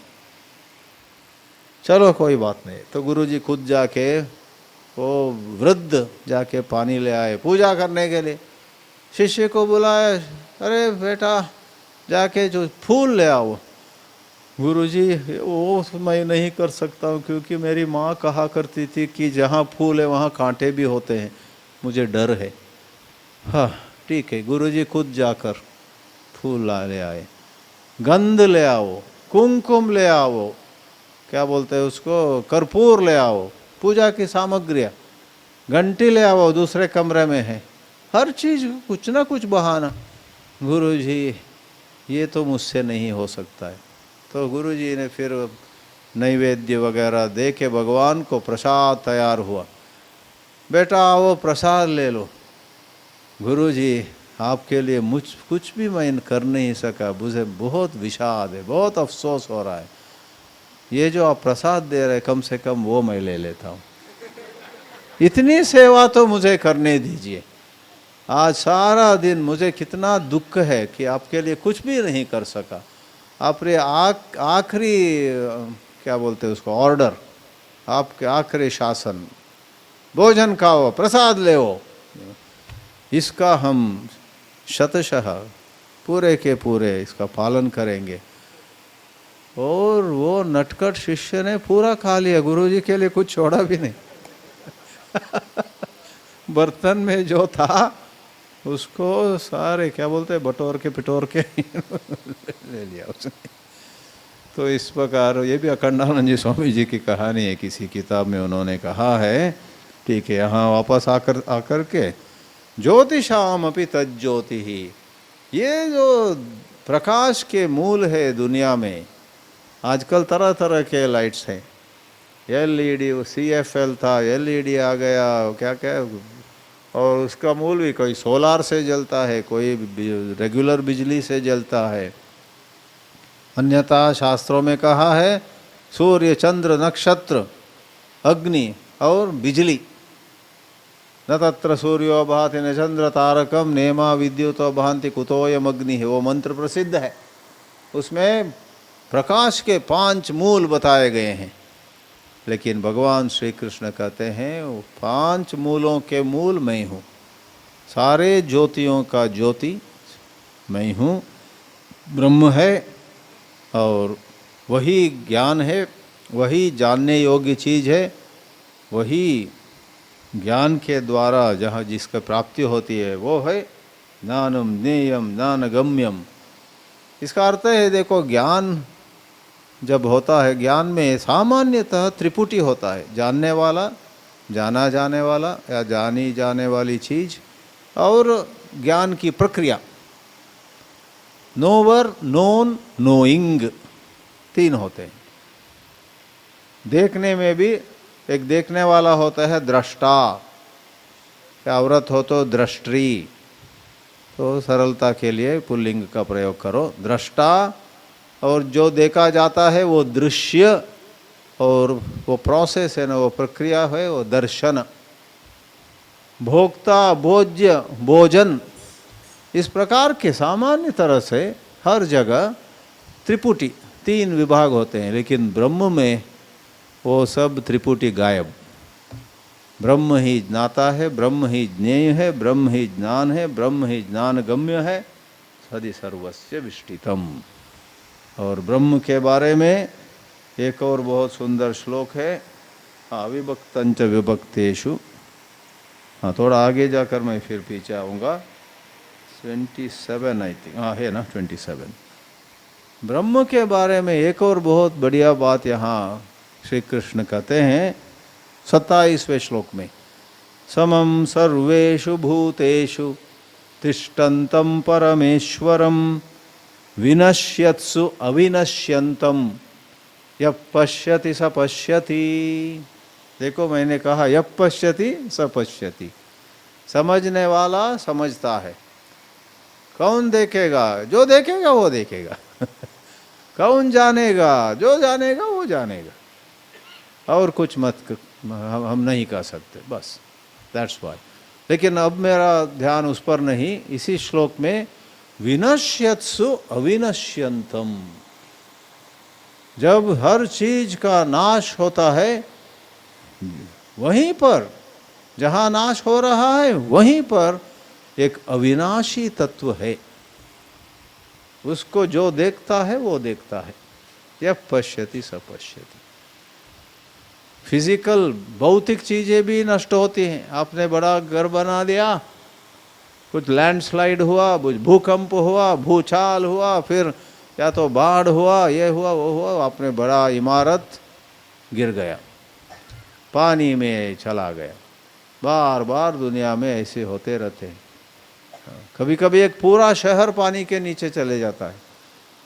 चलो कोई बात नहीं। तो गुरुजी खुद जाके, वो वृद्ध जाके पानी ले आए पूजा करने के लिए। शिष्य को बुलाया, अरे बेटा जाके जो फूल ले आओ। गुरुजी वो मैं नहीं कर सकता हूँ, क्योंकि मेरी माँ कहा करती थी कि जहाँ फूल है वहाँ कांटे भी होते हैं, मुझे डर है। हाँ ठीक है। गुरुजी खुद जाकर फूल ले आए, गंध ले आओ, कुमकुम ले आओ, क्या बोलते हैं उसको, कर्पूर ले आओ, पूजा की सामग्रियाँ, घंटी ले आओ, दूसरे कमरे में है। हर चीज़ कुछ ना कुछ बहाना। गुरुजी ये तो मुझसे नहीं हो सकता है। तो गुरुजी ने फिर नैवेद्य वगैरह दे के भगवान को प्रसाद तैयार हुआ। बेटा आओ प्रसाद ले लो। गुरुजी आपके लिए मुझ कुछ भी मैं कर नहीं सका, मुझे बहुत विषाद है, बहुत अफसोस हो रहा है। ये जो आप प्रसाद दे रहे कम से कम वो मैं ले लेता हूँ, इतनी सेवा तो मुझे करने दीजिए। आज सारा दिन मुझे कितना दुख है कि आपके लिए कुछ भी नहीं कर सका। आपने आखिरी क्या बोलते हैं उसको, ऑर्डर, आपके आखिरी शासन, भोजन खाओ, प्रसाद ले, इसका हम शतशः पूरे के पूरे इसका पालन करेंगे। और वो नटखट शिष्य ने पूरा खा लिया, गुरुजी के लिए कुछ छोड़ा भी नहीं। बर्तन में जो था उसको सारे क्या बोलते हैं, बटोर के पिटोर के ले लिया उसने। तो इस प्रकार ये भी अखंडानंद जी स्वामी जी की कहानी है, किसी किताब में उन्होंने कहा है। ठीक है, यहाँ वापस आकर के ज्योतिषाम अपि तज्ज्योति ही, ये जो प्रकाश के मूल है दुनिया में, आजकल तरह तरह के लाइट्स हैं, एलईडी, CFL था, एलईडी आ गया, क्या क्या, और उसका मूल भी कोई सोलार से जलता है, कोई रेगुलर बिजली से जलता है। अन्यथा शास्त्रों में कहा है सूर्य, चंद्र, नक्षत्र, अग्नि और बिजली। न तत्र सूर्यो भाति न चंद्र तारकम नेमा विद्युतो भांति कुतोयम अग्नि है, वो मंत्र प्रसिद्ध है। उसमें प्रकाश के 5 मूल बताए गए हैं। लेकिन भगवान श्री कृष्ण कहते हैं वो 5 मूलों के मूल मैं हूँ, सारे ज्योतियों का ज्योति मैं हूँ, ब्रह्म है, और वही ज्ञान है, वही जानने योग्य चीज़ है, वही ज्ञान के द्वारा जहाँ जिसका प्राप्ति होती है वो है ज्ञानम ज्ञेयम ज्ञानगम्यम। इसका अर्थ है, देखो ज्ञान जब होता है, ज्ञान में सामान्यतः त्रिपुटी होता है, जानने वाला, जाना जाने वाला या जानी जाने वाली चीज़, और ज्ञान की प्रक्रिया, नोवर, नोन, नोइंग, 3 होते हैं। देखने में भी एक देखने वाला होता है दृष्टा, या औरत हो तो दृष्टि, तो सरलता के लिए पुल्लिंग का प्रयोग करो, दृष्टा। और जो देखा जाता है वो दृश्य, और वो प्रोसेस है ना, वो प्रक्रिया है, वो दर्शन। भोक्ता, भोज्य, भोजन, इस प्रकार के सामान्य तरह से हर जगह त्रिपुटी 3 विभाग होते हैं। लेकिन ब्रह्म में वो सब त्रिपुटी गायब। ब्रह्म ही ज्ञाता है, ब्रह्म ही ज्ञेय है, ब्रह्म ही ज्ञान है, ब्रह्म ही ज्ञान गम्य है, सदि सर्वस्य विष्टितम। और ब्रह्म के बारे में एक और बहुत सुंदर श्लोक है, अविभक्तंच विभक्तेषु। हाँ, थोड़ा आगे जाकर मैं फिर पीछे आऊँगा, 27 आई थिंक, हाँ है ना 27। ब्रह्म के बारे में एक और बहुत बढ़िया बात यहाँ श्री कृष्ण कहते हैं 27वें श्लोक में, समम सर्वेषु भूतेषु तिष्ठन्तं परमेश्वरं विनश्यत्सु अविनश्यन्तं यः पश्यति स पश्यति। देखो मैंने कहा यः पश्यति स पश्यति, समझने वाला समझता है। कौन देखेगा? जो देखेगा वो देखेगा। कौन जानेगा? जो जानेगा वो जानेगा। और कुछ मत हम नहीं कह सकते, बस दैट्स वाई। लेकिन अब मेरा ध्यान उस पर नहीं, इसी श्लोक में विनश्यत्सु अविनश्यंतम, जब हर चीज का नाश होता है, वहीं पर जहाँ नाश हो रहा है वहीं पर एक अविनाशी तत्व है, उसको जो देखता है वो देखता है। यह पश्यति स पश्यति। फिजिकल भौतिक चीज़ें भी नष्ट होती हैं। आपने बड़ा घर बना दिया, कुछ लैंडस्लाइड हुआ, भूकंप हुआ, भूचाल हुआ, फिर या तो बाढ़ हुआ, ये हुआ वो हुआ, आपने बड़ा इमारत गिर गया, पानी में चला गया। बार बार दुनिया में ऐसे होते रहते हैं। कभी कभी एक पूरा शहर पानी के नीचे चले जाता है।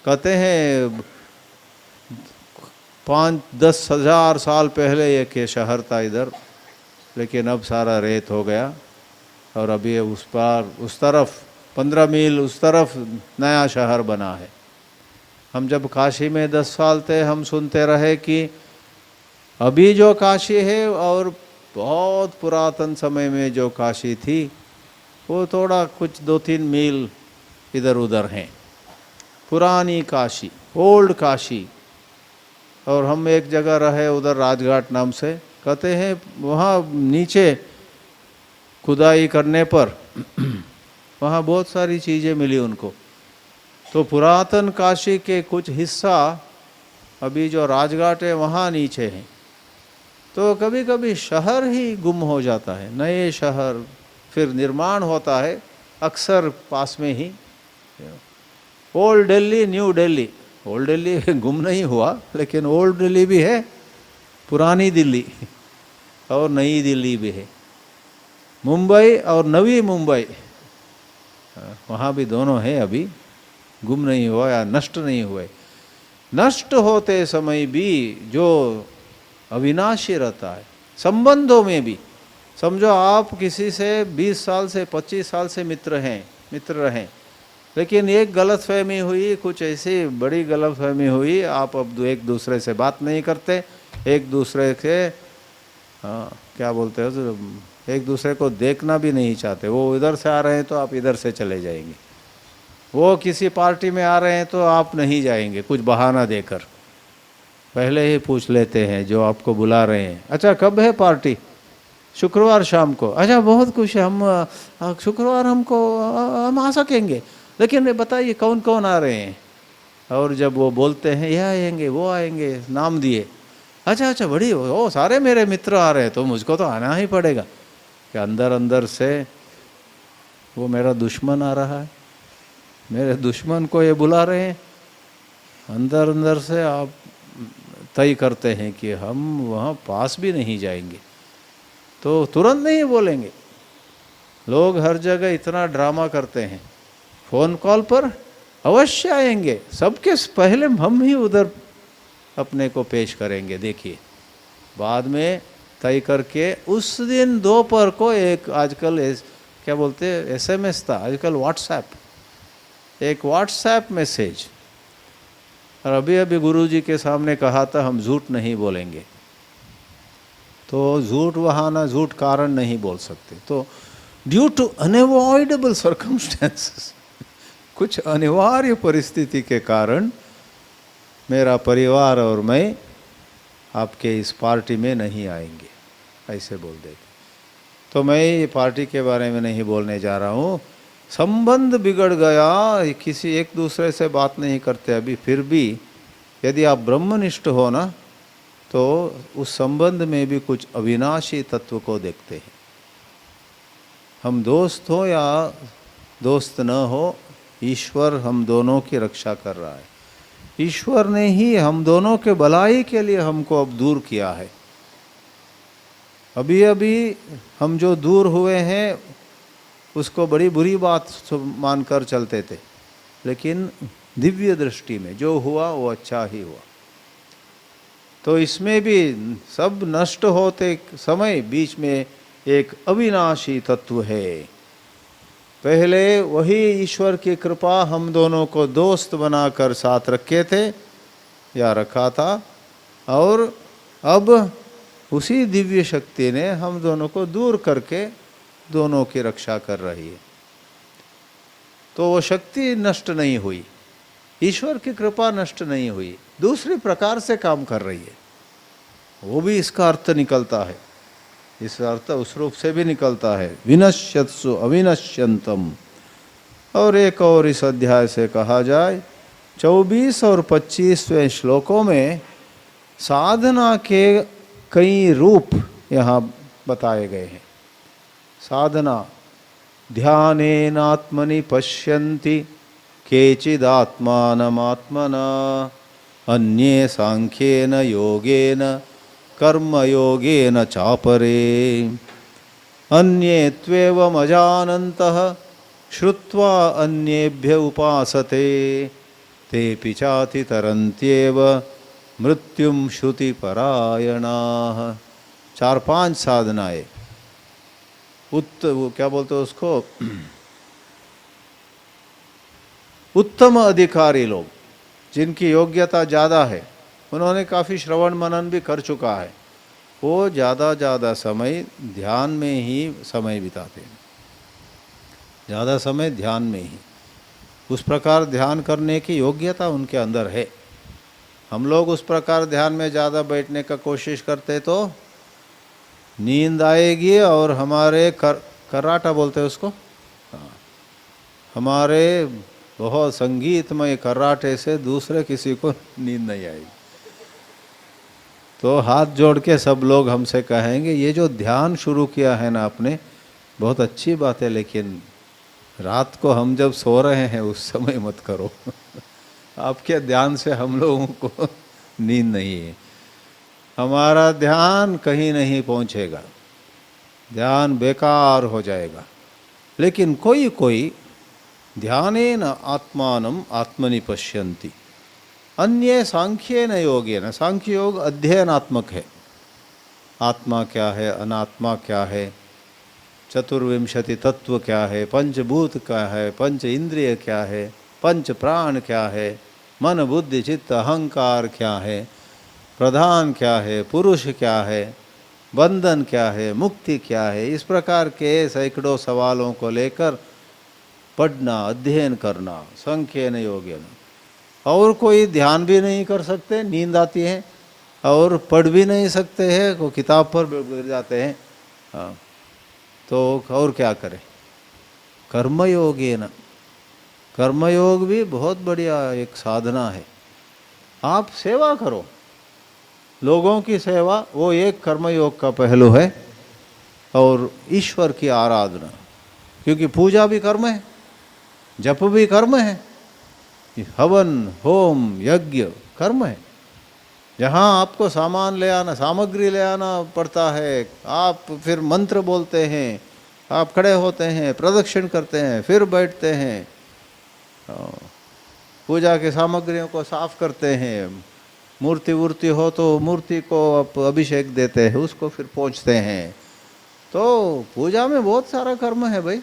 कहते हैं 5-10 हज़ार साल पहले एक शहर था इधर, लेकिन अब सारा रेत हो गया, और अभी उस पार उस तरफ 15 मील उस तरफ नया शहर बना है। हम जब काशी में 10 साल थे, हम सुनते रहे कि अभी जो काशी है और बहुत पुरातन समय में जो काशी थी वो थोड़ा कुछ 2-3 मील इधर उधर हैं, पुरानी काशी, ओल्ड काशी। और हम एक जगह रहे उधर राजघाट नाम से, कहते हैं वहाँ नीचे खुदाई करने पर वहाँ बहुत सारी चीज़ें मिली उनको। तो पुरातन काशी के कुछ हिस्सा अभी जो राजघाट है वहाँ नीचे है। तो कभी कभी शहर ही गुम हो जाता है, नए शहर फिर निर्माण होता है अक्सर पास में ही। Old Delhi, new Delhi, old Delhi गुम नहीं हुआ, लेकिन ओल्ड दिल्ली भी है, पुरानी दिल्ली और नई दिल्ली भी है। मुंबई और नवी मुंबई, वहाँ भी दोनों हैं, अभी गुम नहीं हुआ या नष्ट नहीं हुए। नष्ट होते समय भी जो अविनाशी रहता है, संबंधों में भी समझो आप किसी से 20 साल से 25 साल से मित्र रहें, लेकिन एक गलतफहमी हुई, कुछ ऐसी बड़ी गलतफहमी हुई, आप अब एक दूसरे से बात नहीं करते, एक दूसरे के क्या बोलते हो, एक दूसरे को देखना भी नहीं चाहते। वो इधर से आ रहे हैं तो आप इधर से चले जाएंगे, वो किसी पार्टी में आ रहे हैं तो आप नहीं जाएंगे, कुछ बहाना देकर पहले ही पूछ लेते हैं जो आपको बुला रहे हैं, अच्छा कब है पार्टी, शुक्रवार शाम को, अच्छा बहुत कुछ है, हम शुक्रवार हम आ सकेंगे, लेकिन बताइए कौन कौन आ रहे हैं। और जब वो बोलते हैं ये आएंगे वो आएंगे, नाम दिए, अच्छा बड़ी ओ सारे मेरे मित्र आ रहे हैं तो मुझको तो आना ही पड़ेगा। कि अंदर अंदर से वो मेरा दुश्मन आ रहा है, मेरे दुश्मन को ये बुला रहे हैं। अंदर अंदर से आप तय करते हैं कि हम वहाँ पास भी नहीं जाएंगे, तो तुरंत नहीं बोलेंगे। लोग हर जगह इतना ड्रामा करते हैं, फ़ोन कॉल पर अवश्य आएंगे, सबके पहले हम ही उधर अपने को पेश करेंगे। देखिए बाद में तय करके उस दिन दोपहर को एक आजकल क्या बोलते हैं SMS था, आजकल व्हाट्सएप, एक व्हाट्सएप मैसेज। और अभी अभी गुरुजी के सामने कहा था हम झूठ नहीं बोलेंगे, तो झूठ बहाना, झूठ कारण नहीं बोल सकते। तो ड्यू टू अनअवॉइडेबल सर्कमस्टेंसेस, कुछ अनिवार्य परिस्थिति के कारण मेरा परिवार और मैं आपके इस पार्टी में नहीं आएंगे, ऐसे बोल देते। तो मैं ये पार्टी के बारे में नहीं बोलने जा रहा हूँ। संबंध बिगड़ गया, किसी एक दूसरे से बात नहीं करते अभी, फिर भी यदि आप ब्रह्मनिष्ठ हो ना, तो उस संबंध में भी कुछ अविनाशी तत्व को देखते हैं। हम दोस्त हो या दोस्त न हो, ईश्वर हम दोनों की रक्षा कर रहा है। ईश्वर ने ही हम दोनों के भलाई के लिए हमको अब दूर किया है। अभी अभी हम जो दूर हुए हैं उसको बड़ी बुरी बात मानकर चलते थे, लेकिन दिव्य दृष्टि में जो हुआ वो अच्छा ही हुआ। तो इसमें भी सब नष्ट होते समय बीच में एक अविनाशी तत्व है। पहले वही ईश्वर की कृपा हम दोनों को दोस्त बनाकर साथ रखे थे या रखा था, और अब उसी दिव्य शक्ति ने हम दोनों को दूर करके दोनों की रक्षा कर रही है। तो वो शक्ति नष्ट नहीं हुई, ईश्वर की कृपा नष्ट नहीं हुई, दूसरी प्रकार से काम कर रही है। वो भी इसका अर्थ निकलता है, इस अर्थ उस रूप से भी निकलता है, विनश्यत्सु अविनश्यंतम। और एक और इस अध्याय से कहा जाए 24 और 25वें श्लोकों में साधना के कई रूप यहाँ बताए गए हैं। साधना, ध्यानेनात्मनि पश्यन्ति केचिदात्मानमात्मना, अन्ये सांख्येन योगेन कर्मयोगेन चापरे, अन्ये त्वेवमजानन्तः श्रुत्वा अन्येभ्य उपासते, तेऽपि चातितरन्त्येव मृत्युम श्रुतिपरायणाः। 4-5 साधनाएं। वो क्या बोलते हैं उसको, उत्तम अधिकारी लोग, जिनकी योग्यता ज़्यादा है, उन्होंने काफ़ी श्रवण मनन भी कर चुका है, वो ज़्यादा समय ध्यान में ही समय बिताते हैं, ज़्यादा समय ध्यान में ही। उस प्रकार ध्यान करने की योग्यता उनके अंदर है। हम लोग उस प्रकार ध्यान में ज़्यादा बैठने का कोशिश करते तो नींद आएगी और हमारे कर्राटा बोलते हैं उसको, हाँ, हमारे बहुत संगीतमय कर्राटे से दूसरे किसी को नींद नहीं आएगी। तो हाथ जोड़ के सब लोग हमसे कहेंगे ये जो ध्यान शुरू किया है ना आपने, बहुत अच्छी बात है, लेकिन रात को हम जब सो रहे हैं उस समय मत करो आपके ध्यान से हम लोगों को नींद नहीं है, हमारा ध्यान कहीं नहीं पहुंचेगा, ध्यान बेकार हो जाएगा। लेकिन कोई कोई ध्यानेन आत्मानम आत्मनि पश्यन्ति, अन्ये सांख्येन योगेन, सांख्य योग अध्ययनात्मक है, आत्मा क्या है, अनात्मा क्या है, चतुर्विंशति तत्व क्या है, पंचभूत क्या है, पंच इंद्रिय क्या है, पंच प्राण क्या है, मन बुद्धि चित्त अहंकार क्या है, प्रधान क्या है, पुरुष क्या है, बंधन क्या है, मुक्ति क्या है, इस प्रकार के सैकड़ों सवालों को लेकर पढ़ना, अध्ययन करना, संख्येन योगेन। और कोई ध्यान भी नहीं कर सकते, नींद आती है, और पढ़ भी नहीं सकते हैं, वो किताब पर गिर जाते हैं। हाँ, तो और क्या करें? कर्मयोगेन, कर्मयोग भी बहुत बढ़िया एक साधना है। आप सेवा करो, लोगों की सेवा, वो एक कर्मयोग का पहलू है। और ईश्वर की आराधना, क्योंकि पूजा भी कर्म है, जप भी कर्म है, हवन होम यज्ञ कर्म है। जहाँ आपको सामान ले आना, सामग्री ले आना पड़ता है, आप फिर मंत्र बोलते हैं, आप खड़े होते हैं, प्रदक्षिण करते हैं, फिर बैठते हैं, पूजा की सामग्रियों को साफ करते हैं, मूर्ति वूर्ति हो तो मूर्ति को आप अभिषेक देते हैं, उसको फिर पोंछते हैं। तो पूजा में बहुत सारा कर्म है भाई।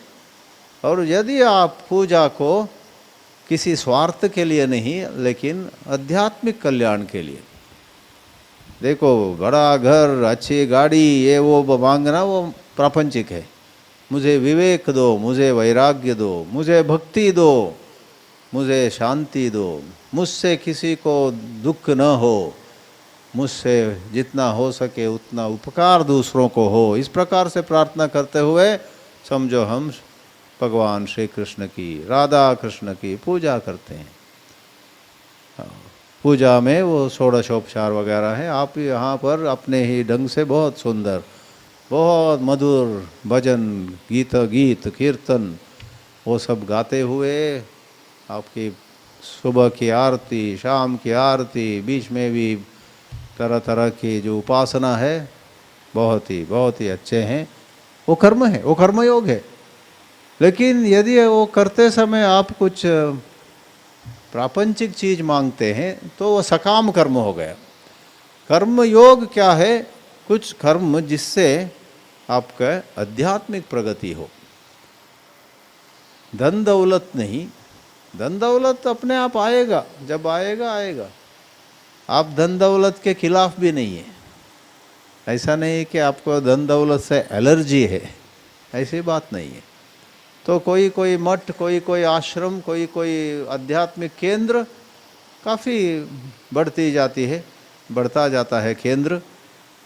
और यदि आप पूजा को किसी स्वार्थ के लिए नहीं, लेकिन आध्यात्मिक कल्याण के लिए, देखो बड़ा घर, अच्छी गाड़ी, ये वो मांगना वो प्रापंचिक है। मुझे विवेक दो, मुझे वैराग्य दो, मुझे भक्ति दो, मुझे शांति दो, मुझसे किसी को दुख न हो, मुझसे जितना हो सके उतना उपकार दूसरों को हो, इस प्रकार से प्रार्थना करते हुए समझो हम भगवान श्री कृष्ण की, राधा कृष्ण की पूजा करते हैं। पूजा में वो षोडशोपचार वगैरह है, आप यहाँ पर अपने ही ढंग से बहुत सुंदर, बहुत मधुर भजन गीत कीर्तन वो सब गाते हुए आपकी सुबह की आरती, शाम की आरती, बीच में भी तरह तरह की जो उपासना है, बहुत ही अच्छे हैं। वो कर्म है, वो कर्मयोग है। लेकिन यदि वो करते समय आप कुछ प्रापंचिक चीज मांगते हैं तो वो सकाम कर्म हो गया। कर्म योग क्या है? कुछ कर्म जिससे आपका आध्यात्मिक प्रगति हो, धन दौलत नहीं। धन दौलत अपने आप आएगा, जब आएगा आएगा। आप धन दौलत के खिलाफ भी नहीं है, ऐसा नहीं है कि आपको धन दौलत से एलर्जी है, ऐसी बात नहीं है। तो कोई कोई मठ, कोई कोई आश्रम, कोई कोई आध्यात्मिक केंद्र काफ़ी बढ़ती जाती है, बढ़ता जाता है केंद्र,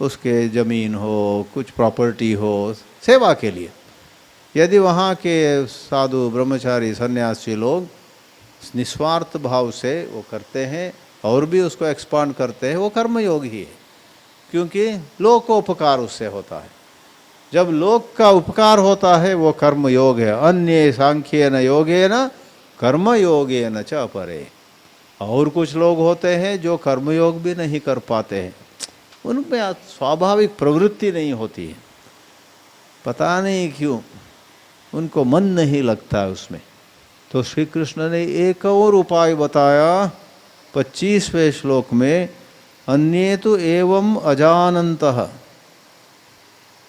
उसके ज़मीन हो, कुछ प्रॉपर्टी हो, सेवा के लिए। यदि वहाँ के साधु ब्रह्मचारी सन्यासी लोग निस्वार्थ भाव से वो करते हैं और भी उसको एक्सपांड करते हैं, वो कर्मयोग ही है, क्योंकि लोक को उपकार उससे होता है। जब लोक का उपकार होता है वो कर्म योग है। अन्य सांख्येन योगेन कर्मयोगेन च अपरे। और कुछ लोग होते हैं जो कर्मयोग भी नहीं कर पाते हैं, उनमें स्वाभाविक प्रवृत्ति नहीं होती है, पता नहीं क्यों, उनको मन नहीं लगता उसमें। तो श्री कृष्ण ने एक और उपाय बताया 25वें श्लोक में, अन्ये तो एवं अजानन्तः।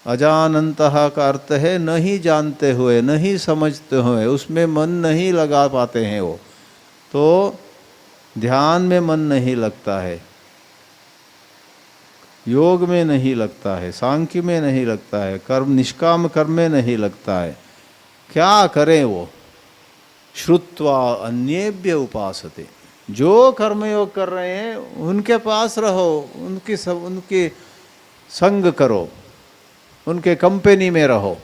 अजानन्तः का अर्थ है नहीं जानते हुए, नहीं समझते हुए, उसमें मन नहीं लगा पाते हैं वो। तो ध्यान में मन नहीं लगता है, योग में नहीं लगता है, सांख्य में नहीं लगता है, कर्म निष्काम कर्म में नहीं लगता है, क्या करें वो? श्रुत्वा अन्येभ्य उपासते, जो कर्मयोग कर रहे हैं उनके पास रहो, उनकी संग करो, उनके कंपनी में रहो।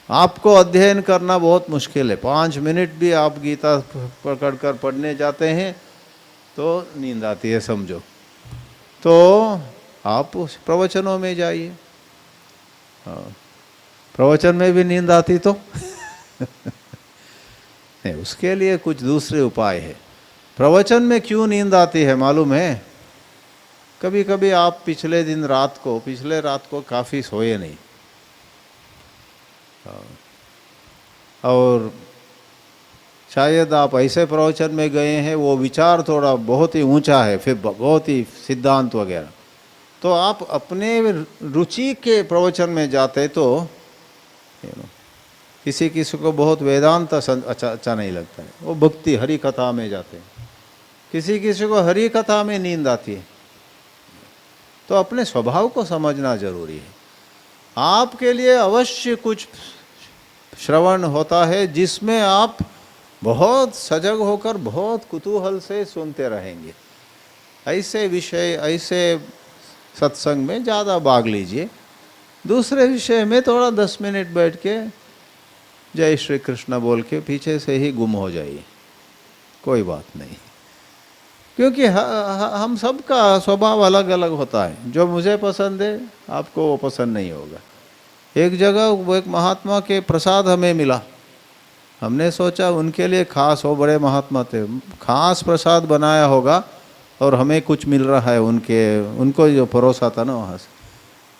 आपको अध्ययन करना बहुत मुश्किल है, 5 मिनट भी आप गीता पकड़कर पढ़ने जाते हैं तो नींद आती है समझो, तो आप उस प्रवचनों में जाइए। हाँ, प्रवचन में भी नींद आती तो नहीं, उसके लिए कुछ दूसरे उपाय है। प्रवचन में क्यों नींद आती है मालूम है? कभी कभी आप पिछले रात को काफ़ी सोए नहीं, और शायद आप ऐसे प्रवचन में गए हैं वो विचार थोड़ा बहुत ही ऊंचा है, फिर बहुत ही सिद्धांत वगैरह, तो आप अपने रुचि के प्रवचन में जाते तो किसी किसी को बहुत वेदांत अच्छा नहीं लगता है, वो भक्ति हरि कथा में जाते हैं, किसी किसी को हरि कथा में नींद आती है। तो अपने स्वभाव को समझना जरूरी है। आपके लिए अवश्य कुछ श्रवण होता है जिसमें आप बहुत सजग होकर बहुत कुतूहल से सुनते रहेंगे। ऐसे विषय, ऐसे सत्संग में ज़्यादा भाग लीजिए। दूसरे विषय में थोड़ा 10 मिनट बैठ के जय श्री कृष्ण बोल के पीछे से ही गुम हो जाइए, कोई बात नहीं, क्योंकि हम सबका स्वभाव अलग अलग होता है। जो मुझे पसंद है आपको वो पसंद नहीं होगा। एक जगह वो एक महात्मा के प्रसाद हमें मिला, हमने सोचा उनके लिए खास, वो बड़े महात्मा थे, खास प्रसाद बनाया होगा और हमें कुछ मिल रहा है उनको जो परोसा था ना वहाँ से।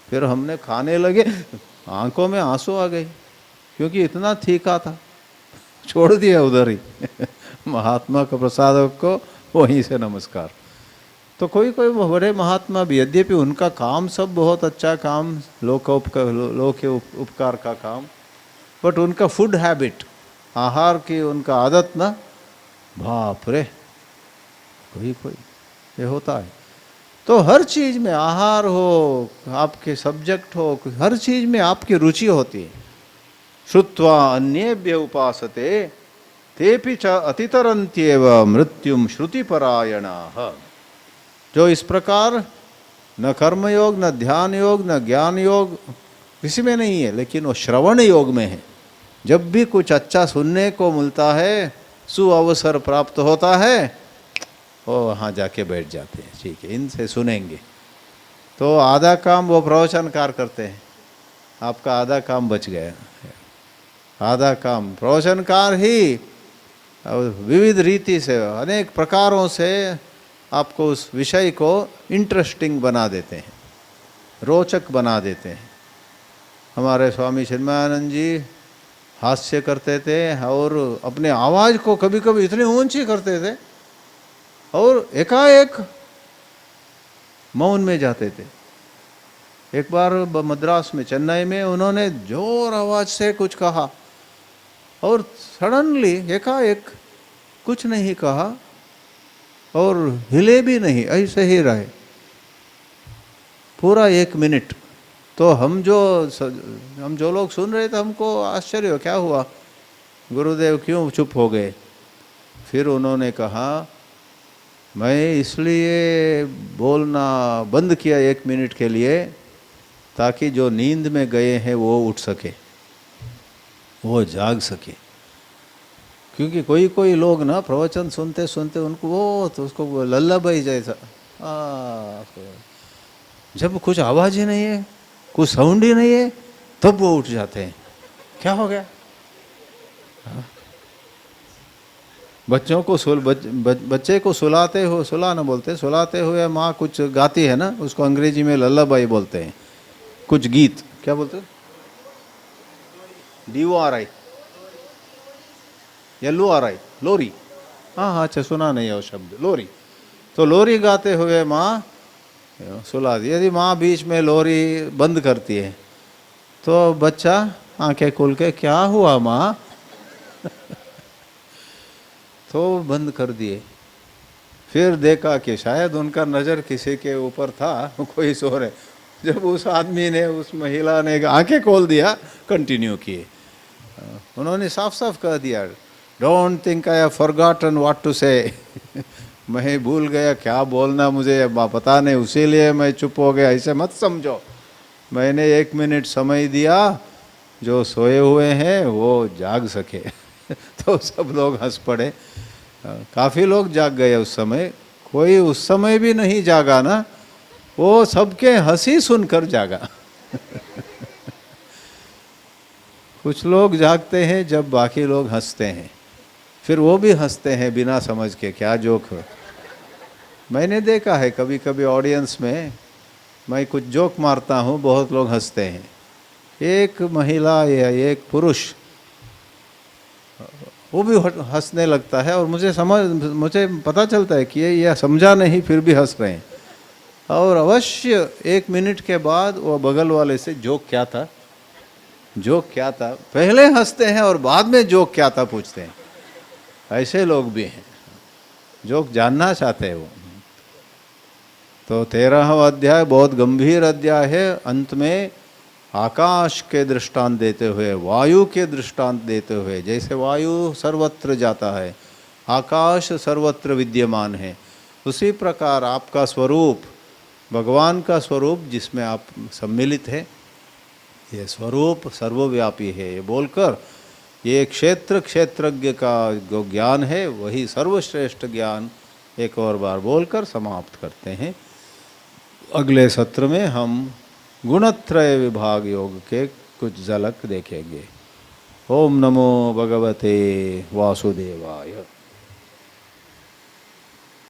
फिर हमने खाने लगे, आंखों में आंसू आ गए, क्योंकि इतना तीखा था, छोड़ दिया उधर ही महात्मा का प्रसाद को वहीं से नमस्कार। तो कोई कोई बड़े महात्मा भी, यद्यपि उनका काम सब बहुत अच्छा काम, लोक के उपकार का काम, बट उनका फूड हैबिट, आहार की उनका आदत ना, बाप रे, कोई ये होता है। तो हर चीज़ में, आहार हो, आपके सब्जेक्ट हो, हर चीज़ में आपकी रुचि होती है। श्रुत्वा अन्येभ्य उपासते तेपि च अतितरन्त्येव मृत्युम श्रुतिपरायणाः। जो इस प्रकार न कर्मयोग, न ध्यान योग, न ज्ञान योग किसी में नहीं है, लेकिन वो श्रवण योग में है। जब भी कुछ अच्छा सुनने को मिलता है, सुअवसर प्राप्त होता है, वो वहाँ जाके बैठ जाते हैं, ठीक है इनसे सुनेंगे। तो आधा काम वो प्रवचनकार करते हैं, आपका आधा काम बच गया। आधा काम प्रवचनकार ही विविध रीति से, अनेक प्रकारों से आपको उस विषय को इंटरेस्टिंग बना देते हैं, रोचक बना देते हैं। हमारे स्वामी चिन्मयानंद जी हास्य करते थे और अपने आवाज़ को कभी कभी इतनी ऊंची करते थे और एकाएक मौन में जाते थे। एक बार मद्रास में, चेन्नई में उन्होंने जोर आवाज़ से कुछ कहा और सडनली एकाएक कुछ नहीं कहा और हिले भी नहीं, ऐसे ही रहे पूरा 1 मिनट। तो हम जो लोग सुन रहे थे, हमको आश्चर्य हो, क्या हुआ गुरुदेव, क्यों चुप हो गए? फिर उन्होंने कहा, मैं इसलिए बोलना बंद किया 1 मिनट के लिए ताकि जो नींद में गए हैं वो उठ सके, वो जाग सके। क्योंकि कोई कोई लोग ना प्रवचन सुनते सुनते उनको वो तो उसको लल्लाबाई जैसा, जब कुछ आवाज़ ही नहीं है, कुछ साउंड ही नहीं है, तब वो उठ जाते हैं। क्या हो गया? बच्चों को बच्चे को सुलाते हो, सुलाना बोलते, सुलाते हुए माँ कुछ गाती है ना, उसको अंग्रेजी में लल्लाबाई बोलते हैं। कुछ गीत क्या बोलते हैं? DORI, LORI, लोरी। हाँ, अच्छा सुना नहीं है वो शब्द, लोरी। तो लोरी गाते हुए माँ सुला दी। यदि माँ बीच में लोरी बंद करती है तो बच्चा आंखें खोल के, क्या हुआ माँ? तो बंद कर दिए। फिर देखा कि शायद उनका नज़र किसी के ऊपर था, कोई सो रहे। जब उस आदमी ने, उस महिला ने आंखें खोल दिया, कंटिन्यू किए। उन्होंने साफ साफ कह दिया, don't think I have forgotten what to say. मैं भूल गया क्या बोलना मुझे पता नहीं, उसीलिए मैं चुप हो गया, ऐसे मत समझो। मैंने 1 मिनट समय दिया, जो सोए हुए हैं वो जाग सके। तो सब लोग हंस पड़े। काफ़ी लोग जाग गए उस समय। कोई उस समय भी नहीं जागा ना, वो सबके हंसी सुनकर जागा। कुछ लोग जागते हैं जब बाकी लोग हंसते हैं, फिर वो भी हंसते हैं बिना समझ के, क्या जोक हो। मैंने देखा है कभी कभी ऑडियंस में, मैं कुछ जोक मारता हूँ, बहुत लोग हंसते हैं। एक महिला या एक पुरुष वो भी हंसने लगता है, और मुझे पता चलता है कि ये समझा नहीं, फिर भी हंस रहे हैं। और अवश्य 1 मिनट के बाद वो बगल वाले से जोक क्या था, जोक क्या था, पहले हंसते हैं और बाद में जोक क्या था पूछते हैं। ऐसे लोग भी हैं, जोक जानना चाहते हैं वो। तो 13वां अध्याय बहुत गंभीर अध्याय है। अंत में आकाश के दृष्टांत देते हुए, वायु के दृष्टांत देते हुए, जैसे वायु सर्वत्र जाता है, आकाश सर्वत्र विद्यमान है, उसी प्रकार आपका स्वरूप, भगवान का स्वरूप जिसमें आप सम्मिलित है, ये स्वरूप सर्वव्यापी है। ये बोलकर ये क्षेत्रज्ञ का जो ज्ञान है वही सर्वश्रेष्ठ ज्ञान एक और बार बोलकर समाप्त करते हैं। अगले सत्र में हम गुणत्रय विभाग योग के कुछ झलक देखेंगे। ओम नमो भगवते वासुदेवाय।